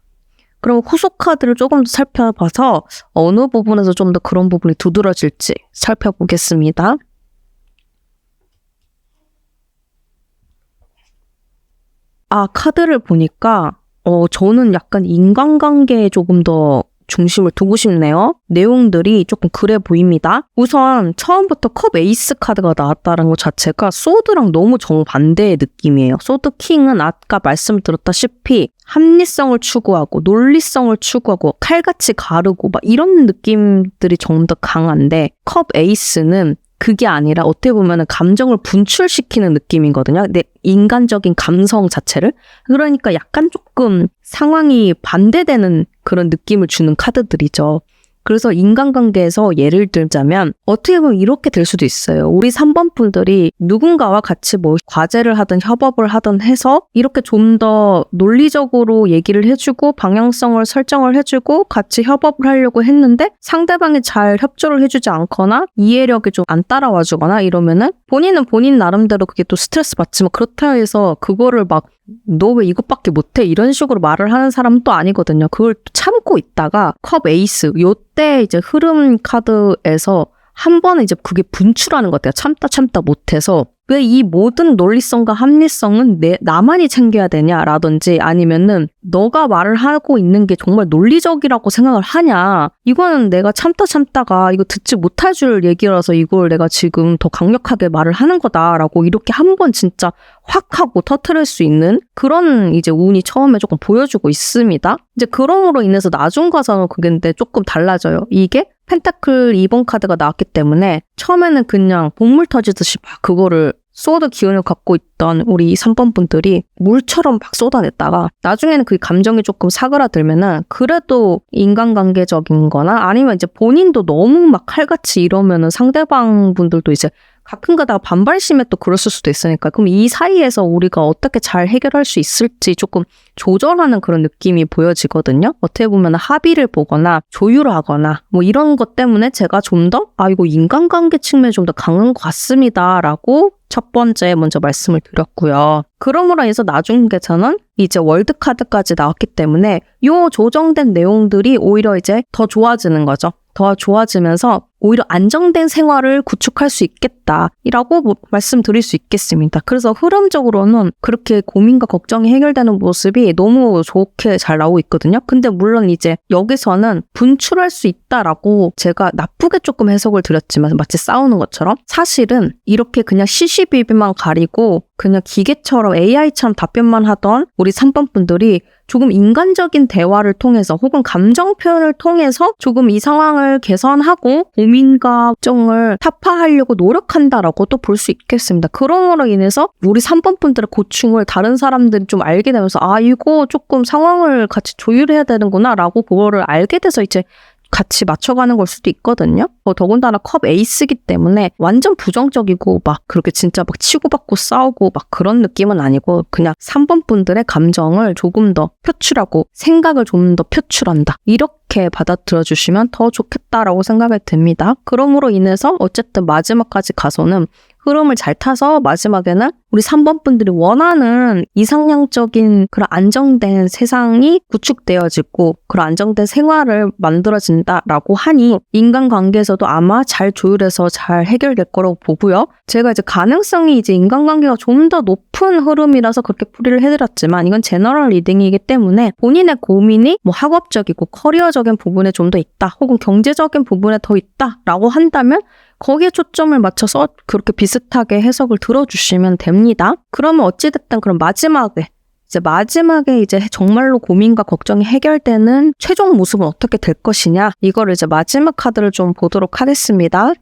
그럼 후속 카드를 조금 더 살펴봐서 어느 부분에서 좀 더 그런 부분이 두드러질지 살펴보겠습니다. 카드를 보니까 저는 약간 인간관계에 조금 더 중심을 두고 싶네요. 내용들이 조금 그래 보입니다. 우선 처음부터 컵 에이스 카드가 나왔다는 것 자체가 소드랑 너무 정반대의 느낌이에요. 소드 킹은 아까 말씀드렸다시피 합리성을 추구하고 논리성을 추구하고 칼같이 가르고 막 이런 느낌들이 좀 더 강한데 컵 에이스는 그게 아니라 어떻게 보면 감정을 분출시키는 느낌이거든요. 내 인간적인 감성 자체를. 그러니까 약간 조금 상황이 반대되는 그런 느낌을 주는 카드들이죠. 그래서 인간관계에서 예를 들자면 어떻게 보면 이렇게 될 수도 있어요. 우리 3번 분들이 누군가와 같이 뭐 과제를 하든 협업을 하든 해서 이렇게 좀 더 논리적으로 얘기를 해주고 방향성을 설정을 해주고 같이 협업을 하려고 했는데 상대방이 잘 협조를 해주지 않거나 이해력이 좀 안 따라와 주거나 이러면은 본인은 본인 나름대로 그게 또 스트레스 받지만 그렇다 해서 그거를 막 너 왜 이것밖에 못해? 이런 식으로 말을 하는 사람은 또 아니거든요. 그걸 참고 있다가 컵 에이스 요때 이제 흐름 카드에서 한 번은 이제 그게 분출하는 것 같아요. 참다 못해서 왜 이 모든 논리성과 합리성은 나만이 챙겨야 되냐라든지 아니면은 너가 말을 하고 있는 게 정말 논리적이라고 생각을 하냐. 이거는 내가 참다가 이거 듣지 못할 줄 얘기라서 이걸 내가 지금 더 강력하게 말을 하는 거다라고 이렇게 한 번 진짜 확 하고 터트릴 수 있는 그런 이제 운이 처음에 조금 보여주고 있습니다. 이제 그럼으로 인해서 나중 가서는 그게 근데 조금 달라져요. 이게 펜타클 2번 카드가 나왔기 때문에 처음에는 그냥 복물 터지듯이 막 그거를 소드 기운을 갖고 있던 우리 3번 분들이 물처럼 막 쏟아냈다가 나중에는 그 감정이 조금 사그라들면은 그래도 인간관계적인 거나 아니면 이제 본인도 너무 막 칼같이 이러면은 상대방 분들도 이제 가끔 가다가 반발심에 또 그랬을 수도 있으니까 그럼 이 사이에서 우리가 어떻게 잘 해결할 수 있을지 조금 조절하는 그런 느낌이 보여지거든요. 어떻게 보면 합의를 보거나 조율하거나 뭐 이런 것 때문에 제가 좀 더 이거 인간관계 측면이 좀 더 강한 것 같습니다 라고 첫 번째 먼저 말씀을 드렸고요. 그러므로 해서 나중에서는 이제 월드 카드까지 나왔기 때문에 요 조정된 내용들이 오히려 이제 더 좋아지는 거죠. 더 좋아지면서 오히려 안정된 생활을 구축할 수 있겠다라고 말씀드릴 수 있겠습니다. 그래서 흐름적으로는 그렇게 고민과 걱정이 해결되는 모습이 너무 좋게 잘 나오고 있거든요. 근데 물론 이제 여기서는 분출할 수 있다라고 제가 나쁘게 조금 해석을 드렸지만 마치 싸우는 것처럼 사실은 이렇게 그냥 시시비비만 가리고 그냥 기계처럼 AI처럼 답변만 하던 우리 3번 분들이 조금 인간적인 대화를 통해서 혹은 감정 표현을 통해서 조금 이 상황을 개선하고 고민과 걱정을 타파하려고 노력한다라고 또 볼 수 있겠습니다. 그럼으로 인해서 우리 3번 분들의 고충을 다른 사람들이 좀 알게 되면서 이거 조금 상황을 같이 조율해야 되는구나 라고 그거를 알게 돼서 이제 같이 맞춰가는 걸 수도 있거든요. 더군다나 컵 에이스기 때문에 완전 부정적이고 막 그렇게 진짜 막 치고받고 싸우고 막 그런 느낌은 아니고 그냥 3번 분들의 감정을 조금 더 표출하고 생각을 좀 더 표출한다. 이렇게 받아들여 주시면 더 좋겠다라고 생각이 듭니다. 그럼으로 인해서 어쨌든 마지막까지 가서는 흐름을 잘 타서 마지막에는 우리 3번 분들이 원하는 이상향적인 그런 안정된 세상이 구축되어지고 그런 안정된 생활을 만들어진다라고 하니 인간관계에서도 아마 잘 조율해서 잘 해결될 거라고 보고요. 제가 이제 가능성이 이제 인간관계가 좀 더 높은 흐름이라서 그렇게 풀이를 해드렸지만 이건 제너럴 리딩이기 때문에 본인의 고민이 뭐 학업적이고 커리어적인 부분에 좀 더 있다 혹은 경제적인 부분에 더 있다라고 한다면 거기에 초점을 맞춰서 그렇게 비슷하게 해석을 들어주시면 됩니다. 그러면 어찌됐든 그럼 마지막에 이제 정말로 고민과 걱정이 해결되는 최종 모습은 어떻게 될 것이냐 이거를 이제 마지막 카드를 좀 보도록 하겠습니다.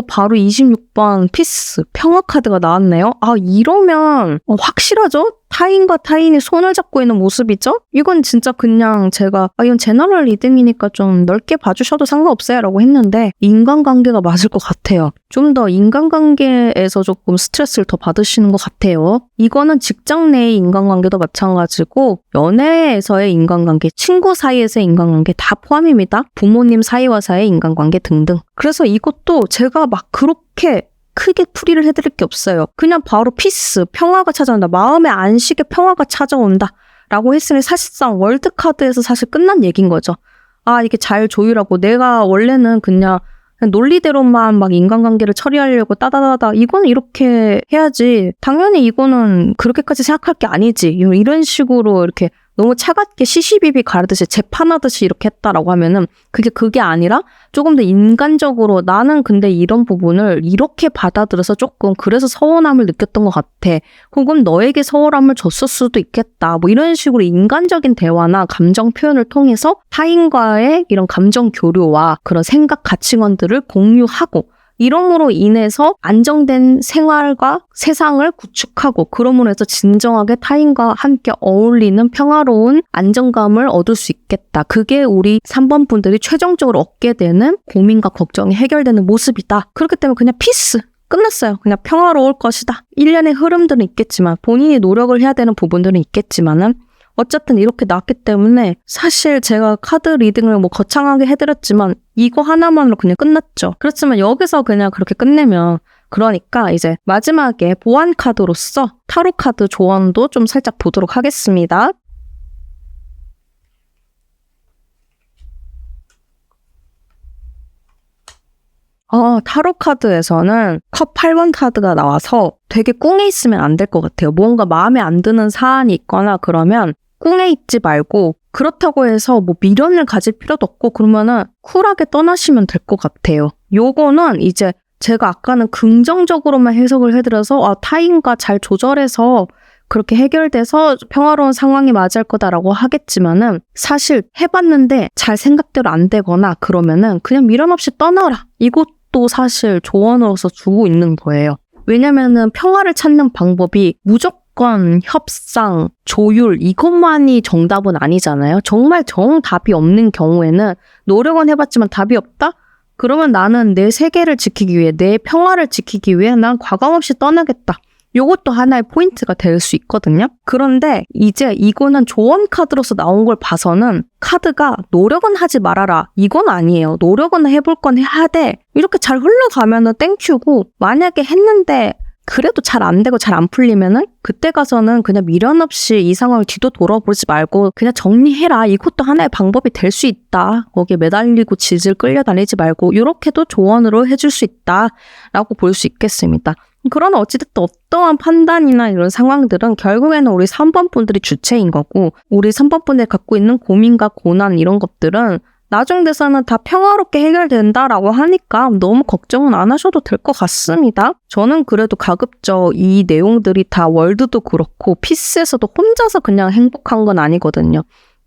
바로 26번 피스 평화 카드가 나왔네요. 이러면 확실하죠? 타인과 타인이 손을 잡고 있는 모습이죠? 이건 진짜 그냥 제가 이건 제너럴 리딩이니까 좀 넓게 봐주셔도 상관없어요 라고 했는데 인간관계가 맞을 것 같아요. 좀 더 인간관계에서 조금 스트레스를 더 받으시는 것 같아요. 이거는 직장 내의 인간관계도 마찬가지고 연애에서의 인간관계, 친구 사이에서의 인간관계 다 포함입니다. 부모님 사이와 사이의 인간관계 등등. 그래서 이것도 제가 막 그렇게 크게 풀이를 해드릴 게 없어요. 그냥 바로 피스, 평화가 찾아온다. 마음의 안식의 평화가 찾아온다. 라고 했으니 사실상 월드카드에서 사실 끝난 얘기인 거죠. 이게 잘 조율하고 내가 원래는 그냥 논리대로만 막 인간관계를 처리하려고 따다다다 이거는 이렇게 해야지. 당연히 이거는 그렇게까지 생각할 게 아니지. 이런 식으로 이렇게 너무 차갑게 시시비비 가르듯이 재판하듯이 이렇게 했다라고 하면은 그게 아니라 조금 더 인간적으로 나는 근데 이런 부분을 이렇게 받아들여서 조금 그래서 서운함을 느꼈던 것 같아. 혹은 너에게 서운함을 줬을 수도 있겠다. 뭐 이런 식으로 인간적인 대화나 감정 표현을 통해서 타인과의 이런 감정 교류와 그런 생각 가치관들을 공유하고 이럼으로 인해서 안정된 생활과 세상을 구축하고 그럼으로 해서 진정하게 타인과 함께 어울리는 평화로운 안정감을 얻을 수 있겠다. 그게 우리 3번 분들이 최종적으로 얻게 되는 고민과 걱정이 해결되는 모습이다. 그렇기 때문에 그냥 피스! 끝났어요. 그냥 평화로울 것이다. 일련의 흐름들은 있겠지만 본인이 노력을 해야 되는 부분들은 있겠지만은 어쨌든 이렇게 나왔기 때문에 사실 제가 카드 리딩을 뭐 거창하게 해드렸지만 이거 하나만으로 그냥 끝났죠. 그렇지만 여기서 그냥 그렇게 끝내면 그러니까 이제 마지막에 보완 카드로서 타로 카드 조언도 좀 살짝 보도록 하겠습니다. 타로 카드에서는 컵 8번 카드가 나와서 되게 꿍에 있으면 안 될 것 같아요. 뭔가 마음에 안 드는 사안이 있거나 그러면 꿍에 있지 말고 그렇다고 해서 뭐 미련을 가질 필요도 없고 그러면은 쿨하게 떠나시면 될 것 같아요. 요거는 이제 제가 아까는 긍정적으로만 해석을 해드려서 타인과 잘 조절해서 그렇게 해결돼서 평화로운 상황이 맞을 거다라고 하겠지만은 사실 해봤는데 잘 생각대로 안 되거나 그러면은 그냥 미련 없이 떠나라. 이것도 사실 조언으로서 주고 있는 거예요. 왜냐면은 평화를 찾는 방법이 무조건 협상, 조율 이것만이 정답은 아니잖아요. 정말 정답이 없는 경우에는 노력은 해봤지만 답이 없다? 그러면 나는 내 세계를 지키기 위해, 내 평화를 지키기 위해 난 과감 없이 떠나겠다. 요것도 하나의 포인트가 될 수 있거든요. 그런데 이제 이거는 조언 카드로서 나온 걸 봐서는 카드가 노력은 하지 말아라. 이건 아니에요. 노력은 해볼 건 해야 돼. 이렇게 잘 흘러가면은 땡큐고 만약에 했는데 그래도 잘 안 되고 잘 안 풀리면은 그때 가서는 그냥 미련 없이 이 상황을 뒤도 돌아보지 말고 그냥 정리해라. 이것도 하나의 방법이 될 수 있다. 거기에 매달리고 질질 끌려다니지 말고 이렇게도 조언으로 해줄 수 있다라고 볼 수 있겠습니다. 그러나 어찌됐든 어떠한 판단이나 이런 상황들은 결국에는 우리 3번 분들이 주체인 거고 우리 3번 분들이 갖고 있는 고민과 고난 이런 것들은 나중 돼서는 다 평화롭게 해결된다라고 하니까 너무 걱정은 안 하셔도 될 것 같습니다. 저는 그래도 가급적 이 내용들이 다 월드도 그렇고 피스에서도 혼자서 그냥 행복한 건 아니거든요.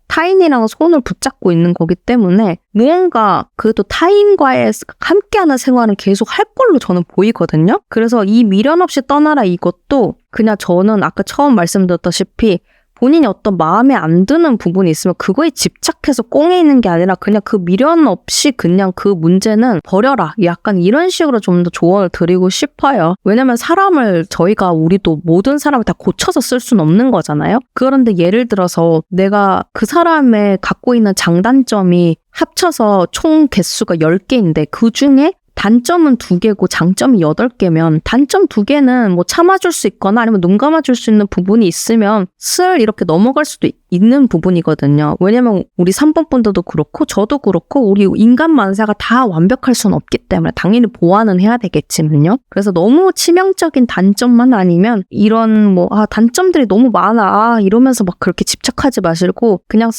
타인이랑 손을 붙잡고 있는 거기 때문에 무언가 그래도 타인과의 함께하는 생활은 계속 할 걸로 저는 보이거든요. 그래서 이 미련 없이 떠나라 이것도 그냥 저는 아까 처음 말씀드렸다시피 본인이 어떤 마음에 안 드는 부분이 있으면 그거에 집착해서 꽁에 있는 게 아니라 그냥 그 미련 없이 그냥 그 문제는 버려라. 약간 이런 식으로 좀 더 조언을 드리고 싶어요. 왜냐면 사람을 우리도 모든 사람을 다 고쳐서 쓸 수는 없는 거잖아요. 그런데 예를 들어서 내가 그 사람의 갖고 있는 장단점이 합쳐서 총 개수가 10개인데 그 중에 단점은 2개고 장점이 8개면 단점 2개는 뭐 참아줄 수 있거나 아니면 눈 감아줄 수 있는 부분이 있으면 슬 이렇게 넘어갈 수도 있는 부분이거든요. 왜냐면 우리 3번 분들도 그렇고 저도 그렇고 우리 인간 만사가 다 완벽할 수는 없기 때문에 당연히 보완은 해야 되겠지만요. 그래서 너무 치명적인 단점만 아니면 이런 단점들이 너무 많아 이러면서 막 그렇게 집착하지 마시고 그냥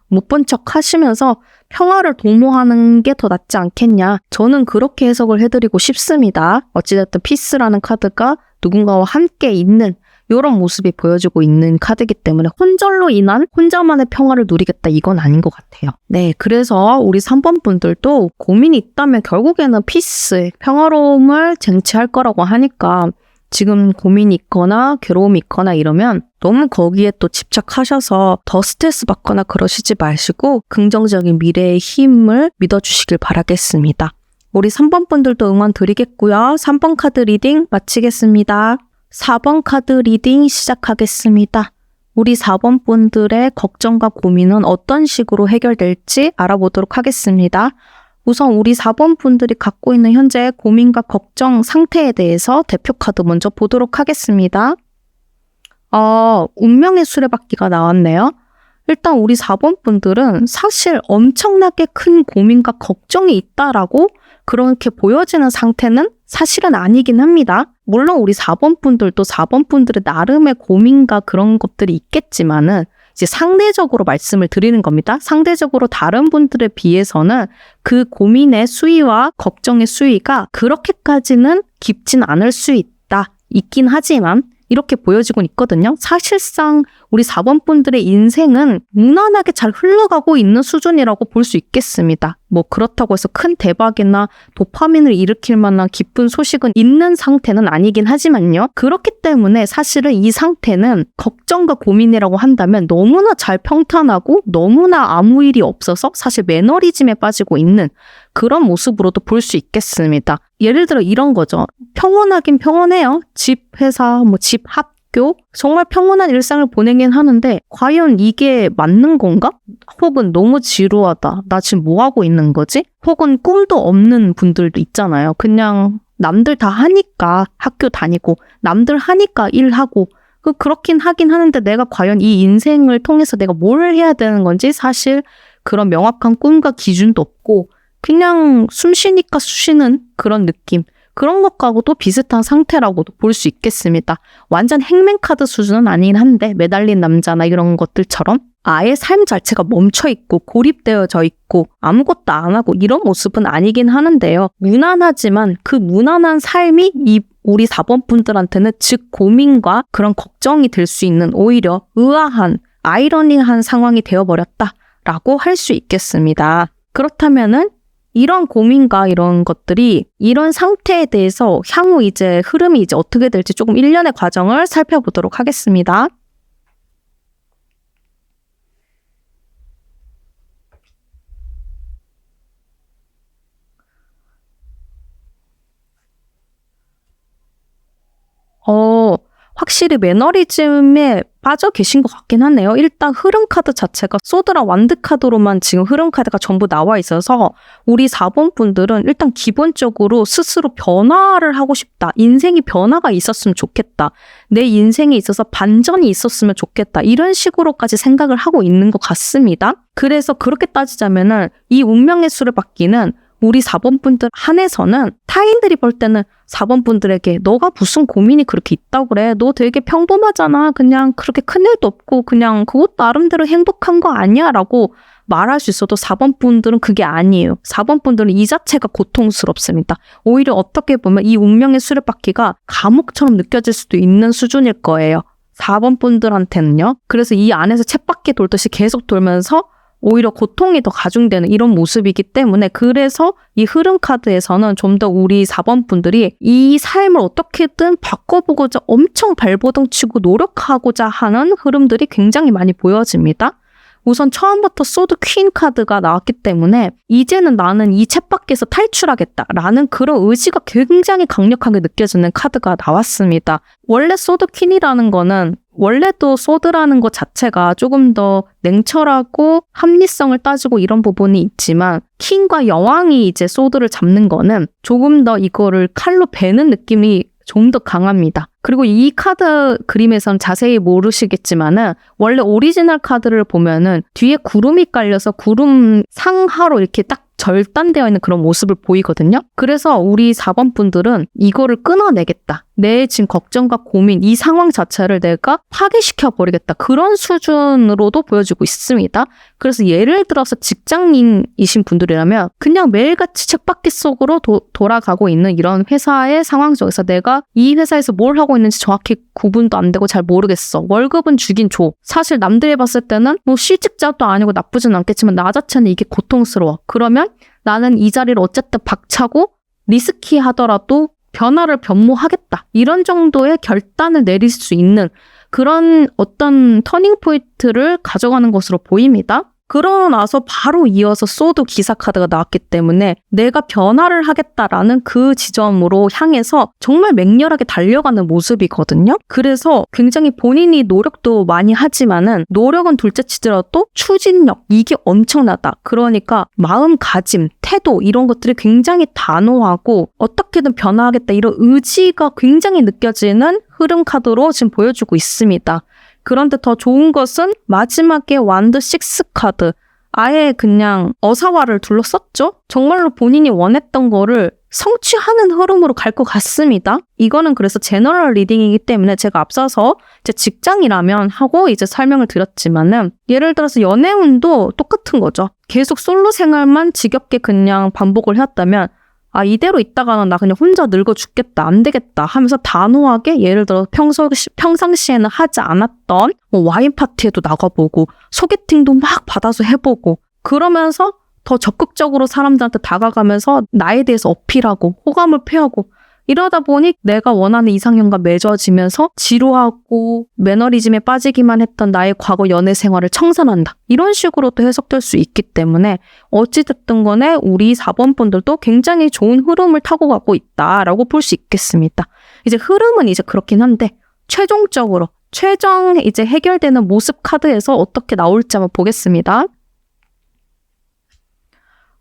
못 본 척 하시면서 평화를 도모하는 게 더 낫지 않겠냐. 저는 그렇게 해석을 해드리고 싶습니다. 어찌됐든 피스라는 카드가 누군가와 함께 있는 이런 모습이 보여지고 있는 카드이기 때문에 혼절로 인한 혼자만의 평화를 누리겠다 이건 아닌 것 같아요. 네, 그래서 우리 3번 분들도 고민이 있다면 결국에는 피스, 평화로움을 쟁취할 거라고 하니까 지금 고민이 있거나 괴로움이 있거나 이러면 너무 거기에 또 집착하셔서 더 스트레스 받거나 그러시지 마시고 긍정적인 미래의 힘을 믿어주시길 바라겠습니다. 우리 3번 분들도 응원 드리겠고요. 3번 카드 리딩 마치겠습니다. 4번 카드 리딩 시작하겠습니다. 우리 4번 분들의 걱정과 고민은 어떤 식으로 해결될지 알아보도록 하겠습니다. 우선 우리 4번 분들이 갖고 있는 현재 고민과 걱정 상태에 대해서 대표 카드 먼저 보도록 하겠습니다. 운명의 수레바퀴가 나왔네요. 일단 우리 4번 분들은 사실 엄청나게 큰 고민과 걱정이 있다라고 그렇게 보여지는 상태는 사실은 아니긴 합니다. 물론 우리 4번 분들도 4번 분들의 나름의 고민과 그런 것들이 있겠지만은 이제 상대적으로 말씀을 드리는 겁니다. 상대적으로 다른 분들에 비해서는 그 고민의 수위와 걱정의 수위가 그렇게까지는 깊진 않을 수 있긴 하지만 이렇게 보여지곤 있거든요. 사실상 우리 4번 분들의 인생은 무난하게 잘 흘러가고 있는 수준이라고 볼 수 있겠습니다. 그렇다고 해서 큰 대박이나 도파민을 일으킬 만한 기쁜 소식은 있는 상태는 아니긴 하지만요. 그렇기 때문에 사실은 이 상태는 걱정과 고민이라고 한다면 너무나 잘 평탄하고 너무나 아무 일이 없어서 사실 매너리즘에 빠지고 있는 그런 모습으로도 볼 수 있겠습니다. 예를 들어 이런 거죠. 평온하긴 평온해요. 집, 회사, 집, 학교 정말 평온한 일상을 보내긴 하는데 과연 이게 맞는 건가? 혹은 너무 지루하다. 나 지금 뭐 하고 있는 거지? 혹은 꿈도 없는 분들도 있잖아요. 그냥 남들 다 하니까 학교 다니고 남들 하니까 일하고 그렇긴 하긴 하는데 내가 과연 이 인생을 통해서 내가 뭘 해야 되는 건지 사실 그런 명확한 꿈과 기준도 없고 그냥 숨 쉬니까 쉬는 그런 느낌. 그런 것과도 비슷한 상태라고도 볼 수 있겠습니다. 완전 행맨카드 수준은 아니긴 한데 매달린 남자나 이런 것들처럼 아예 삶 자체가 멈춰있고 고립되어져 있고 아무것도 안 하고 이런 모습은 아니긴 하는데요. 무난하지만 그 무난한 삶이 우리 4번 분들한테는 즉 고민과 그런 걱정이 될 수 있는 오히려 의아한 아이러니한 상황이 되어버렸다라고 할 수 있겠습니다. 그렇다면은 이런 고민과 이런 것들이 이런 상태에 대해서 향후 이제 흐름이 이제 어떻게 될지 조금 일련의 과정을 살펴보도록 하겠습니다. 확실히 매너리즘에 빠져 계신 것 같긴 하네요. 일단 흐름 카드 자체가 소드라 완드 카드로만 지금 흐름 카드가 전부 나와 있어서 우리 4번 분들은 일단 기본적으로 스스로 변화를 하고 싶다. 인생이 변화가 있었으면 좋겠다. 내 인생에 있어서 반전이 있었으면 좋겠다. 이런 식으로까지 생각을 하고 있는 것 같습니다. 그래서 그렇게 따지자면은 이 운명의 수를 받기는 우리 4번 분들 한해서는 타인들이 볼 때는 4번 분들에게 너가 무슨 고민이 그렇게 있다고 그래? 너 되게 평범하잖아. 그냥 그렇게 큰일도 없고 그냥 그것 나름대로 행복한 거 아니야? 라고 말할 수 있어도 4번 분들은 그게 아니에요. 4번 분들은 이 자체가 고통스럽습니다. 오히려 어떻게 보면 이 운명의 수레바퀴가 감옥처럼 느껴질 수도 있는 수준일 거예요. 4번 분들한테는요. 그래서 이 안에서 쳇바퀴 돌듯이 계속 돌면서 오히려 고통이 더 가중되는 이런 모습이기 때문에 그래서 이 흐름 카드에서는 좀 더 우리 4번 분들이 이 삶을 어떻게든 바꿔보고자 엄청 발버둥치고 노력하고자 하는 흐름들이 굉장히 많이 보여집니다. 우선 처음부터 소드 퀸 카드가 나왔기 때문에 이제는 나는 이 쳇바퀴에서 탈출하겠다라는 그런 의지가 굉장히 강력하게 느껴지는 카드가 나왔습니다. 원래 소드 퀸이라는 거는 원래도 소드라는 것 자체가 조금 더 냉철하고 합리성을 따지고 이런 부분이 있지만 킹과 여왕이 이제 소드를 잡는 거는 조금 더 이거를 칼로 베는 느낌이 좀 더 강합니다. 그리고 이 카드 그림에선 자세히 모르시겠지만은 원래 오리지널 카드를 보면은 뒤에 구름이 깔려서 구름 상하로 이렇게 딱 절단되어 있는 그런 모습을 보이거든요. 그래서 우리 4번 분들은 이거를 끊어내겠다. 내 지금 걱정과 고민, 이 상황 자체를 내가 파괴시켜버리겠다. 그런 수준으로도 보여지고 있습니다. 그래서 예를 들어서 직장인이신 분들이라면 그냥 매일같이 쳇바퀴 속으로 돌아가고 있는 이런 회사의 상황 속에서 내가 이 회사에서 뭘 하고 있는지 정확히 구분도 안 되고 잘 모르겠어. 월급은 주긴 줘. 사실 남들이 봤을 때는 뭐 실직자도 아니고 나쁘진 않겠지만 나 자체는 이게 고통스러워. 그러면 나는 이 자리를 어쨌든 박차고 리스키하더라도 변화를 변모하겠다. 이런 정도의 결단을 내릴 수 있는 그런 어떤 터닝 포인트를 가져가는 것으로 보입니다. 그러고 나서 바로 이어서 소드 기사 카드가 나왔기 때문에 내가 변화를 하겠다라는 그 지점으로 향해서 정말 맹렬하게 달려가는 모습이거든요. 그래서 굉장히 본인이 노력도 많이 하지만은 노력은 둘째치더라도 추진력 이게 엄청나다. 그러니까 마음가짐, 태도 이런 것들이 굉장히 단호하고 어떻게든 변화하겠다 이런 의지가 굉장히 느껴지는 흐름 카드로 지금 보여주고 있습니다. 그런데 더 좋은 것은 마지막에 완드 6 카드. 아예 그냥 어사화를 둘러쌌죠? 정말로 본인이 원했던 거를 성취하는 흐름으로 갈 것 같습니다. 이거는 그래서 제너럴 리딩이기 때문에 제가 앞서서 이제 직장이라면 하고 이제 설명을 드렸지만은 예를 들어서 연애운도 똑같은 거죠. 계속 솔로 생활만 지겹게 그냥 반복을 해왔다면 아, 이대로 있다가는 나 그냥 혼자 늙어 죽겠다, 안 되겠다 하면서 단호하게 예를 들어 평상시에는 하지 않았던 뭐 와인 파티에도 나가보고 소개팅도 막 받아서 해보고 그러면서 더 적극적으로 사람들한테 다가가면서 나에 대해서 어필하고 호감을 표하고 이러다 보니 내가 원하는 이상형과 맺어지면서 지루하고 매너리즘에 빠지기만 했던 나의 과거 연애 생활을 청산한다. 이런 식으로도 해석될 수 있기 때문에 어찌됐든 간에 우리 4번 분들도 굉장히 좋은 흐름을 타고 가고 있다라고 볼 수 있겠습니다. 이제 흐름은 이제 그렇긴 한데 최종적으로 최종 이제 해결되는 모습 카드에서 어떻게 나올지 한번 보겠습니다.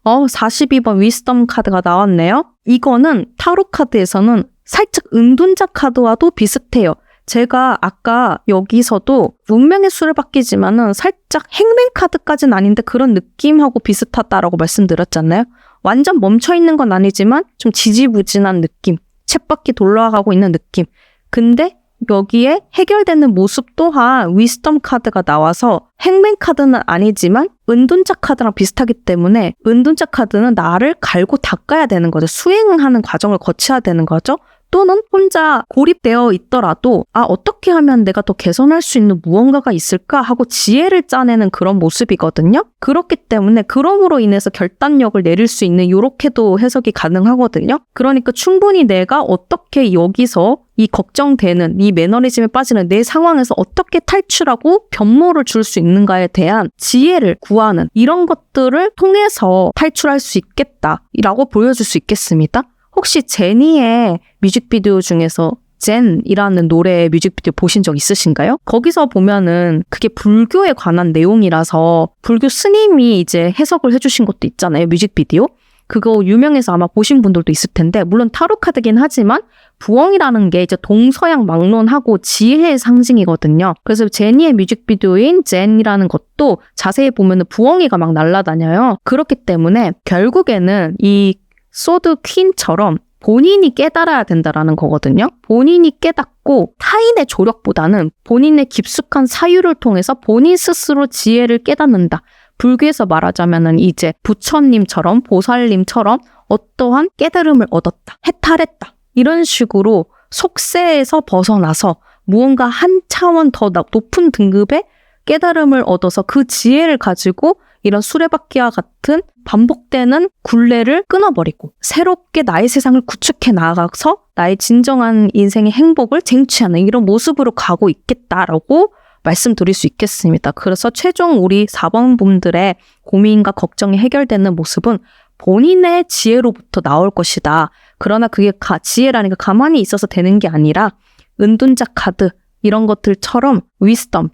42번 위스덤 카드가 나왔네요. 이거는 타로 카드에서는 살짝 은둔자 카드와도 비슷해요. 제가 아까 여기서도 운명의 수레바퀴지만은 살짝 행맨 카드까지는 아닌데 그런 느낌하고 비슷하다라고 말씀드렸잖아요. 완전 멈춰있는 건 아니지만 좀 지지부진한 느낌, 쳇바퀴 돌아가고 있는 느낌. 근데 여기에 해결되는 모습 또한 위스덤 카드가 나와서 행맨 카드는 아니지만 은둔자 카드랑 비슷하기 때문에 은둔자 카드는 나를 갈고 닦아야 되는 거죠. 수행하는 과정을 거쳐야 되는 거죠. 또는 혼자 고립되어 있더라도 어떻게 하면 내가 더 개선할 수 있는 무언가가 있을까 하고 지혜를 짜내는 그런 모습이거든요. 그렇기 때문에 그럼으로 인해서 결단력을 내릴 수 있는 이렇게도 해석이 가능하거든요. 그러니까 충분히 내가 어떻게 여기서 이 걱정되는 이 매너리즘에 빠지는 내 상황에서 어떻게 탈출하고 변모를 줄 수 있는가에 대한 지혜를 구하는 이런 것들을 통해서 탈출할 수 있겠다라고 보여줄 수 있겠습니다. 혹시 제니의 뮤직비디오 중에서 젠이라는 노래의 뮤직비디오 보신 적 있으신가요? 거기서 보면은 그게 불교에 관한 내용이라서 불교 스님이 이제 해석을 해주신 것도 있잖아요, 뮤직비디오. 그거 유명해서 아마 보신 분들도 있을 텐데 물론 타로 카드긴 하지만 부엉이라는 게 이제 동서양 막론하고 지혜의 상징이거든요. 그래서 제니의 뮤직비디오인 젠이라는 것도 자세히 보면은 부엉이가 막 날아다녀요. 그렇기 때문에 결국에는 이 소드 퀸처럼 본인이 깨달아야 된다라는 거거든요. 본인이 깨닫고 타인의 조력보다는 본인의 깊숙한 사유를 통해서 본인 스스로 지혜를 깨닫는다. 불교에서 말하자면은 이제 부처님처럼 보살님처럼 어떠한 깨달음을 얻었다, 해탈했다 이런 식으로 속세에서 벗어나서 무언가 한 차원 더 높은 등급의 깨달음을 얻어서 그 지혜를 가지고 이런 수레바퀴와 같은 반복되는 굴레를 끊어버리고 새롭게 나의 세상을 구축해 나가서 나의 진정한 인생의 행복을 쟁취하는 이런 모습으로 가고 있겠다라고 말씀드릴 수 있겠습니다. 그래서 최종 우리 4번 분들의 고민과 걱정이 해결되는 모습은 본인의 지혜로부터 나올 것이다. 그러나 그게 지혜라는 게 가만히 있어서 되는 게 아니라 은둔자 카드 이런 것들처럼 위스덤,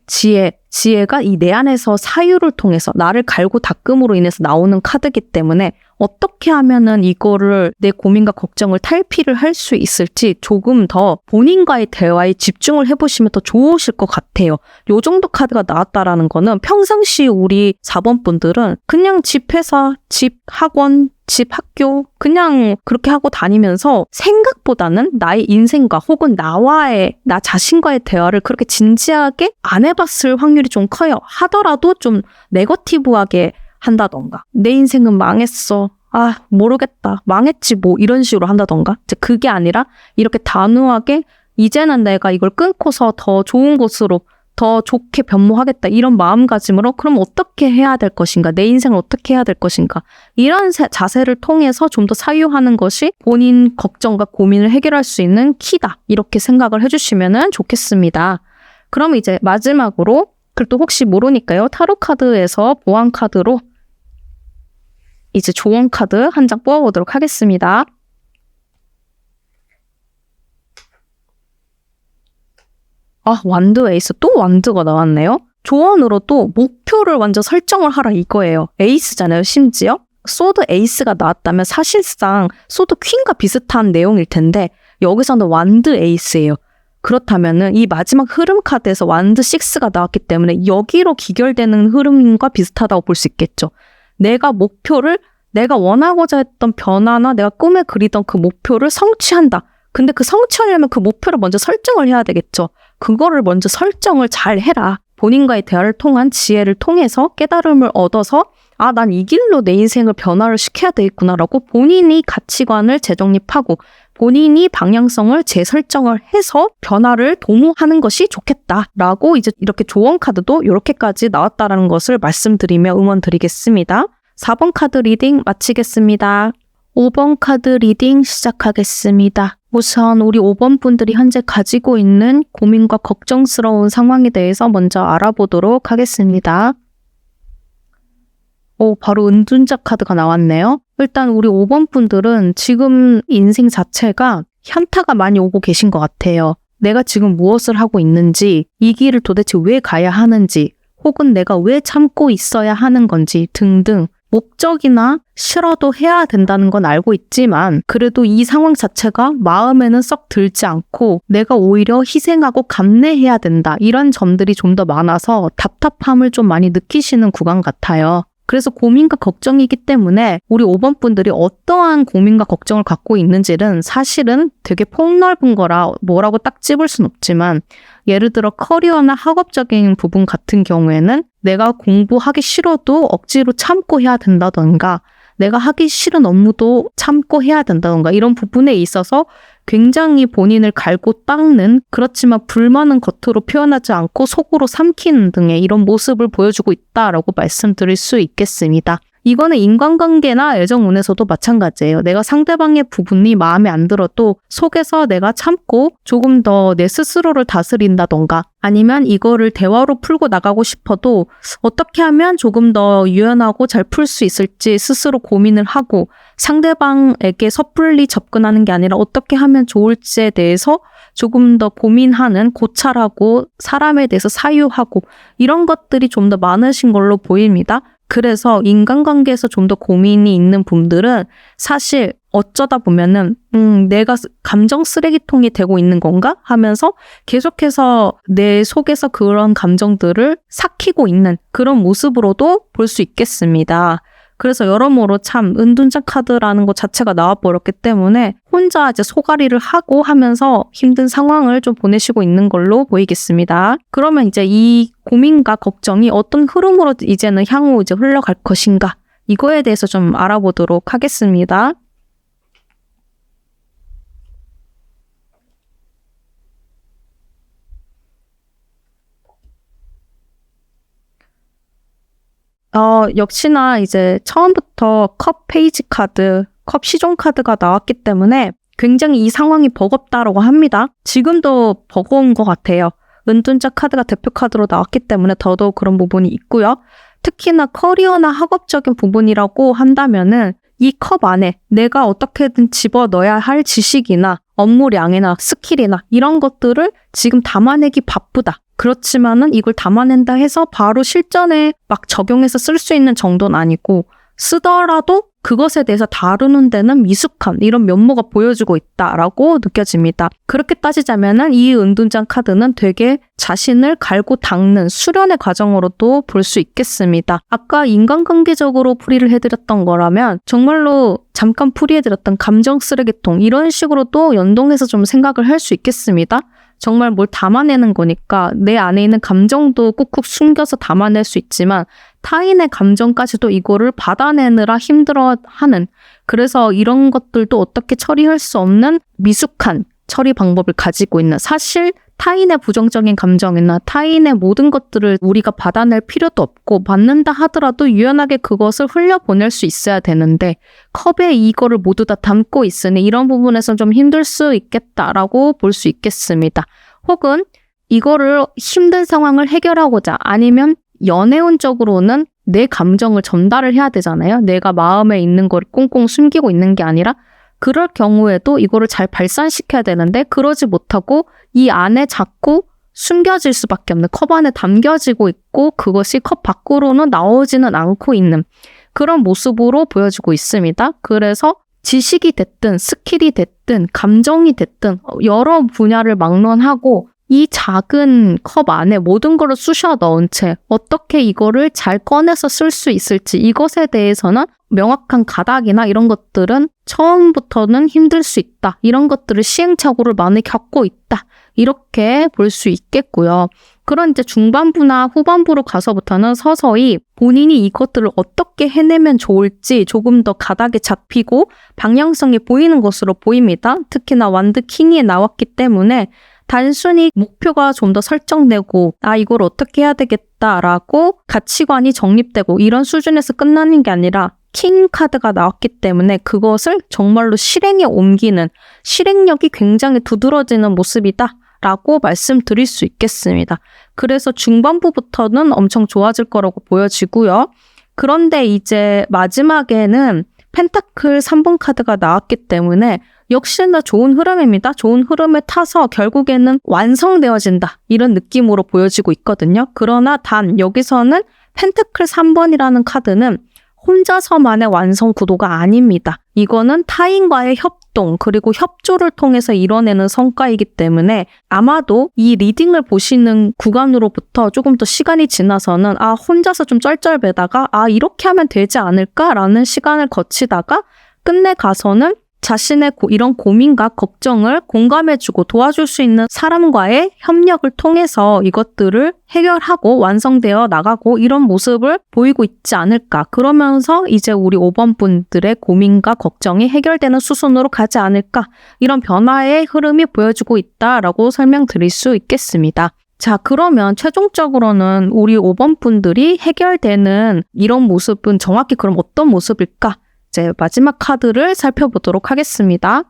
지혜가 이 내 안에서 사유를 통해서 나를 갈고 닦음으로 인해서 나오는 카드이기 때문에 어떻게 하면은 이거를 내 고민과 걱정을 탈피를 할 수 있을지 조금 더 본인과의 대화에 집중을 해보시면 더 좋으실 것 같아요. 요 정도 카드가 나왔다라는 거는 평상시 우리 4번 분들은 그냥 집 회사, 집 학원, 집 학교 그냥 그렇게 하고 다니면서 생각보다는 나의 인생과 혹은 나 자신과의 대화를 그렇게 진지하게 안 해봤을 확률이 좀 커요. 하더라도 좀 네거티브하게 한다던가 내 인생은 망했어. 아 모르겠다. 망했지 뭐 이런 식으로 한다던가 이제 그게 아니라 이렇게 단호하게 이제는 내가 이걸 끊고서 더 좋은 곳으로 더 좋게 변모하겠다 이런 마음가짐으로 그럼 어떻게 해야 될 것인가 내 인생을 어떻게 해야 될 것인가 이런 자세를 통해서 좀 더 사유하는 것이 본인 걱정과 고민을 해결할 수 있는 키다 이렇게 생각을 해주시면 좋겠습니다. 그럼 이제 마지막으로 그래도 혹시 모르니까요 타로 카드에서 보안 카드로 이제 조언 카드 한 장 뽑아보도록 하겠습니다. 아, 완드 에이스, 또 완드가 나왔네요. 조언으로 또 목표를 완전 설정을 하라 이거예요. 에이스잖아요, 심지어. 소드 에이스가 나왔다면 사실상 소드 퀸과 비슷한 내용일 텐데 여기서는 완드 에이스예요. 그렇다면은 이 마지막 흐름 카드에서 완드 6가 나왔기 때문에 여기로 기결되는 흐름과 비슷하다고 볼 수 있겠죠. 내가 원하고자 했던 변화나 내가 꿈에 그리던 그 목표를 성취한다. 근데 그 성취하려면 그 목표를 먼저 설정을 해야 되겠죠. 그거를 먼저 설정을 잘 해라. 본인과의 대화를 통한 지혜를 통해서 깨달음을 얻어서 아, 난 이 길로 내 인생을 변화를 시켜야 되겠구나라고 본인이 가치관을 재정립하고 본인이 방향성을 재설정을 해서 변화를 도모하는 것이 좋겠다라고 이제 이렇게 조언 카드도 이렇게까지 나왔다라는 것을 말씀드리며 응원드리겠습니다. 4번 카드 리딩 마치겠습니다. 5번 카드 리딩 시작하겠습니다. 우선 우리 5번 분들이 현재 가지고 있는 고민과 걱정스러운 상황에 대해서 먼저 알아보도록 하겠습니다. 바로 은둔자 카드가 나왔네요. 일단 우리 5번 분들은 지금 인생 자체가 현타가 많이 오고 계신 것 같아요. 내가 지금 무엇을 하고 있는지, 이 길을 도대체 왜 가야 하는지, 혹은 내가 왜 참고 있어야 하는 건지 등등 목적이나 싫어도 해야 된다는 건 알고 있지만 그래도 이 상황 자체가 마음에는 썩 들지 않고 내가 오히려 희생하고 감내해야 된다. 이런 점들이 좀 더 많아서 답답함을 좀 많이 느끼시는 구간 같아요. 그래서 고민과 걱정이기 때문에 우리 5번 분들이 어떠한 고민과 걱정을 갖고 있는지는 사실은 되게 폭넓은 거라 뭐라고 딱 집을 순 없지만 예를 들어 커리어나 학업적인 부분 같은 경우에는 내가 공부하기 싫어도 억지로 참고 해야 된다던가 내가 하기 싫은 업무도 참고 해야 된다던가 이런 부분에 있어서 굉장히 본인을 갈고 닦는 그렇지만 불만은 겉으로 표현하지 않고 속으로 삼키는 등의 이런 모습을 보여주고 있다라고 말씀드릴 수 있겠습니다. 이거는 인간관계나 애정운에서도 마찬가지예요. 내가 상대방의 부분이 마음에 안 들어도 속에서 내가 참고 조금 더 내 스스로를 다스린다던가 아니면 이거를 대화로 풀고 나가고 싶어도 어떻게 하면 조금 더 유연하고 잘 풀 수 있을지 스스로 고민을 하고 상대방에게 섣불리 접근하는 게 아니라 어떻게 하면 좋을지에 대해서 조금 더 고민하는 고찰하고 사람에 대해서 사유하고 이런 것들이 좀 더 많으신 걸로 보입니다. 그래서 인간관계에서 좀 더 고민이 있는 분들은 사실 어쩌다 보면은 내가 감정 쓰레기통이 되고 있는 건가 하면서 계속해서 내 속에서 그런 감정들을 삭히고 있는 그런 모습으로도 볼 수 있겠습니다. 그래서 여러모로 참 은둔자 카드라는 것 자체가 나와버렸기 때문에 혼자 이제 소가리를 하고 하면서 힘든 상황을 좀 보내시고 있는 걸로 보이겠습니다. 그러면 이제 이 고민과 걱정이 어떤 흐름으로 이제는 향후 이제 흘러갈 것인가, 이거에 대해서 좀 알아보도록 하겠습니다. 역시나 이제 처음부터 컵 페이지 카드, 컵 시종 카드가 나왔기 때문에 굉장히 이 상황이 버겁다라고 합니다. 지금도 버거운 것 같아요. 은둔자 카드가 대표 카드로 나왔기 때문에 더더욱 그런 부분이 있고요. 특히나 커리어나 학업적인 부분이라고 한다면은 이 컵 안에 내가 어떻게든 집어넣어야 할 지식이나 업무량이나 스킬이나 이런 것들을 지금 담아내기 바쁘다. 그렇지만은 이걸 담아낸다 해서 바로 실전에 막 적용해서 쓸 수 있는 정도는 아니고, 쓰더라도 그것에 대해서 다루는 데는 미숙한 이런 면모가 보여주고 있다라고 느껴집니다. 그렇게 따지자면은 이 은둔자 카드는 되게 자신을 갈고 닦는 수련의 과정으로도 볼 수 있겠습니다. 아까 인간관계적으로 풀이를 해드렸던 거라면 정말로 잠깐 풀이해드렸던 감정 쓰레기통, 이런 식으로도 연동해서 좀 생각을 할 수 있겠습니다. 정말 뭘 담아내는 거니까 내 안에 있는 감정도 꾹꾹 숨겨서 담아낼 수 있지만 타인의 감정까지도 이거를 받아내느라 힘들어하는, 그래서 이런 것들도 어떻게 처리할 수 없는 미숙한 처리 방법을 가지고 있는, 사실 타인의 부정적인 감정이나 타인의 모든 것들을 우리가 받아낼 필요도 없고 받는다 하더라도 유연하게 그것을 흘려보낼 수 있어야 되는데 컵에 이거를 모두 다 담고 있으니 이런 부분에서는 좀 힘들 수 있겠다라고 볼 수 있겠습니다. 혹은 이거를 힘든 상황을 해결하고자, 아니면 연애운적으로는 내 감정을 전달을 해야 되잖아요. 내가 마음에 있는 걸 꽁꽁 숨기고 있는 게 아니라 그럴 경우에도 이거를 잘 발산시켜야 되는데 그러지 못하고 이 안에 자꾸 숨겨질 수밖에 없는, 컵 안에 담겨지고 있고 그것이 컵 밖으로는 나오지는 않고 있는 그런 모습으로 보여지고 있습니다. 그래서 지식이 됐든 스킬이 됐든 감정이 됐든 여러 분야를 막론하고 이 작은 컵 안에 모든 걸 쑤셔 넣은 채 어떻게 이거를 잘 꺼내서 쓸 수 있을지, 이것에 대해서는 명확한 가닥이나 이런 것들은 처음부터는 힘들 수 있다. 이런 것들을 시행착오를 많이 겪고 있다. 이렇게 볼 수 있겠고요. 그런 이제 중반부나 후반부로 가서부터는 서서히 본인이 이것들을 어떻게 해내면 좋을지 조금 더 가닥이 잡히고 방향성이 보이는 것으로 보입니다. 특히나 완드 킹이 나왔기 때문에 단순히 목표가 좀 더 설정되고 이걸 어떻게 해야 되겠다라고 가치관이 정립되고 이런 수준에서 끝나는 게 아니라 킹 카드가 나왔기 때문에 그것을 정말로 실행에 옮기는, 실행력이 굉장히 두드러지는 모습이다 라고 말씀드릴 수 있겠습니다. 그래서 중반부부터는 엄청 좋아질 거라고 보여지고요. 그런데 이제 마지막에는 펜타클 3번 카드가 나왔기 때문에 역시나 좋은 흐름입니다. 좋은 흐름을 타서 결국에는 완성되어진다, 이런 느낌으로 보여지고 있거든요. 그러나 단 여기서는 펜타클 3번이라는 카드는 혼자서만의 완성 구도가 아닙니다. 이거는 타인과의 협동 그리고 협조를 통해서 이뤄내는 성과이기 때문에 아마도 이 리딩을 보시는 구간으로부터 조금 더 시간이 지나서는 혼자서 좀 쩔쩔매다가 이렇게 하면 되지 않을까라는 시간을 거치다가 끝내 가서는 자신의 이런 고민과 걱정을 공감해주고 도와줄 수 있는 사람과의 협력을 통해서 이것들을 해결하고 완성되어 나가고 이런 모습을 보이고 있지 않을까. 그러면서 이제 우리 5번 분들의 고민과 걱정이 해결되는 수순으로 가지 않을까. 이런 변화의 흐름이 보여주고 있다라고 설명드릴 수 있겠습니다. 자, 그러면 최종적으로는 우리 5번 분들이 해결되는 이런 모습은 정확히 그럼 어떤 모습일까? 이제 마지막 카드를 살펴보도록 하겠습니다.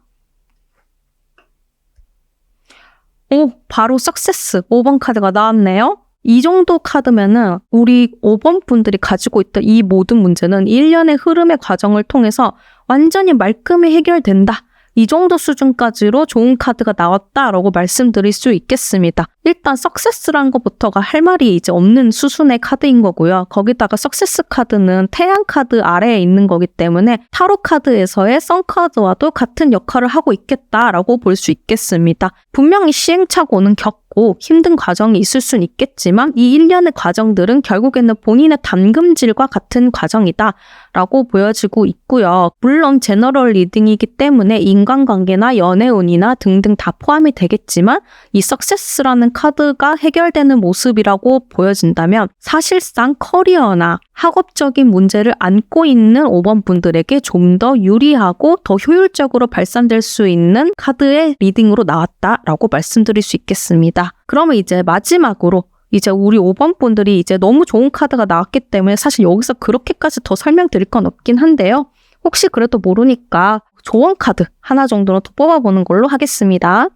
바로 석세스 5번 카드가 나왔네요. 이 정도 카드면은 우리 5번 분들이 가지고 있던 이 모든 문제는 1년의 흐름의 과정을 통해서 완전히 말끔히 해결된다. 이 정도 수준까지로 좋은 카드가 나왔다라고 말씀드릴 수 있겠습니다. 일단 석세스라는 것부터가 할 말이 이제 없는 수순의 카드인 거고요. 거기다가 석세스 카드는 태양 카드 아래에 있는 거기 때문에 타로 카드에서의 선 카드와도 같은 역할을 하고 있겠다라고 볼 수 있겠습니다. 분명히 시행착오는 겪고 힘들고 힘든 과정이 있을 수는 있겠지만 이 일련의 과정들은 결국에는 본인의 담금질과 같은 과정이다 라고 보여지고 있고요. 물론 제너럴 리딩이기 때문에 인간관계나 연애운이나 등등 다 포함이 되겠지만 이 석세스라는 카드가 해결되는 모습이라고 보여진다면 사실상 커리어나 학업적인 문제를 안고 있는 5번 분들에게 좀 더 유리하고 더 효율적으로 발산될 수 있는 카드의 리딩으로 나왔다라고 말씀드릴 수 있겠습니다. 그러면 이제 마지막으로 이제 우리 5번 분들이 이제 너무 좋은 카드가 나왔기 때문에 사실 여기서 그렇게까지 더 설명드릴 건 없긴 한데요. 혹시 그래도 모르니까 조언 카드 하나 정도는 더 뽑아보는 걸로 하겠습니다.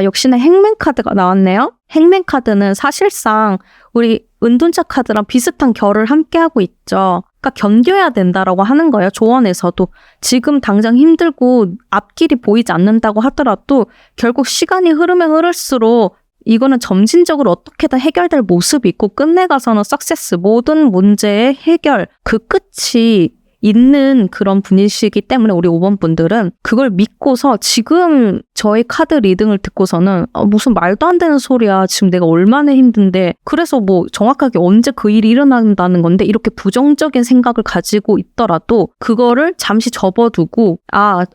역시나 행맨 카드가 나왔네요. 행맨 카드는 사실상 우리 은둔자 카드랑 비슷한 결을 함께하고 있죠. 그러니까 견뎌야 된다라고 하는 거예요. 조언에서도. 지금 당장 힘들고 앞길이 보이지 않는다고 하더라도 결국 시간이 흐르면 흐를수록 이거는 점진적으로 어떻게든 해결될 모습이 있고 끝내 가서는 석세스, 모든 문제의 해결, 그 끝이 있는 그런 분이시기 때문에 우리 5번 분들은 그걸 믿고서 지금 저희 카드 리딩을 듣고서는 무슨 말도 안 되는 소리야. 지금 내가 얼마나 힘든데 그래서 뭐 정확하게 언제 그 일이 일어난다는 건데 이렇게 부정적인 생각을 가지고 있더라도 그거를 잠시 접어두고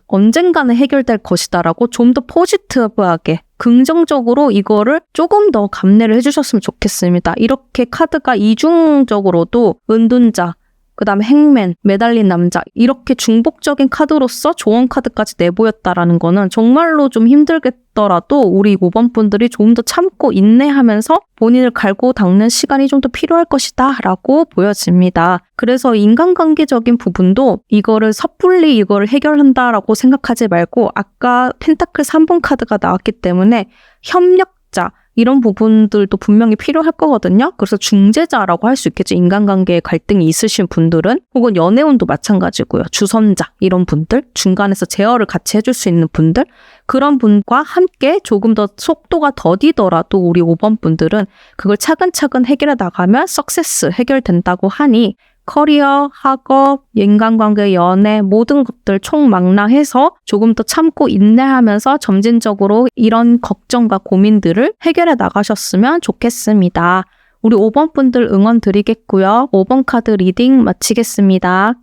언젠가는 해결될 것이다라고 좀 더 포지티브하게 긍정적으로 이거를 조금 더 감내를 해주셨으면 좋겠습니다. 이렇게 카드가 이중적으로도 은둔자, 그 다음에 행맨, 매달린 남자 이렇게 중복적인 카드로서 조언 카드까지 내보였다라는 거는 정말로 좀 힘들겠더라도 우리 5번 분들이 조금 더 참고 인내하면서 본인을 갈고 닦는 시간이 좀 더 필요할 것이다 라고 보여집니다. 그래서 인간관계적인 부분도 이거를 섣불리 이거를 해결한다라고 생각하지 말고 아까 펜타클 3번 카드가 나왔기 때문에 협력자 이런 부분들도 분명히 필요할 거거든요. 그래서 중재자라고 할 수 있겠죠. 인간관계에 갈등이 있으신 분들은 혹은 연애운도 마찬가지고요. 주선자 이런 분들, 중간에서 제어를 같이 해줄 수 있는 분들 그런 분과 함께 조금 더 속도가 더디더라도 우리 5번 분들은 그걸 차근차근 해결해 나가면 석세스 해결된다고 하니 커리어, 학업, 인간관계, 연애 모든 것들 총망라해서 조금 더 참고 인내하면서 점진적으로 이런 걱정과 고민들을 해결해 나가셨으면 좋겠습니다. 우리 5번 분들 응원 드리겠고요. 5번 카드 리딩 마치겠습니다.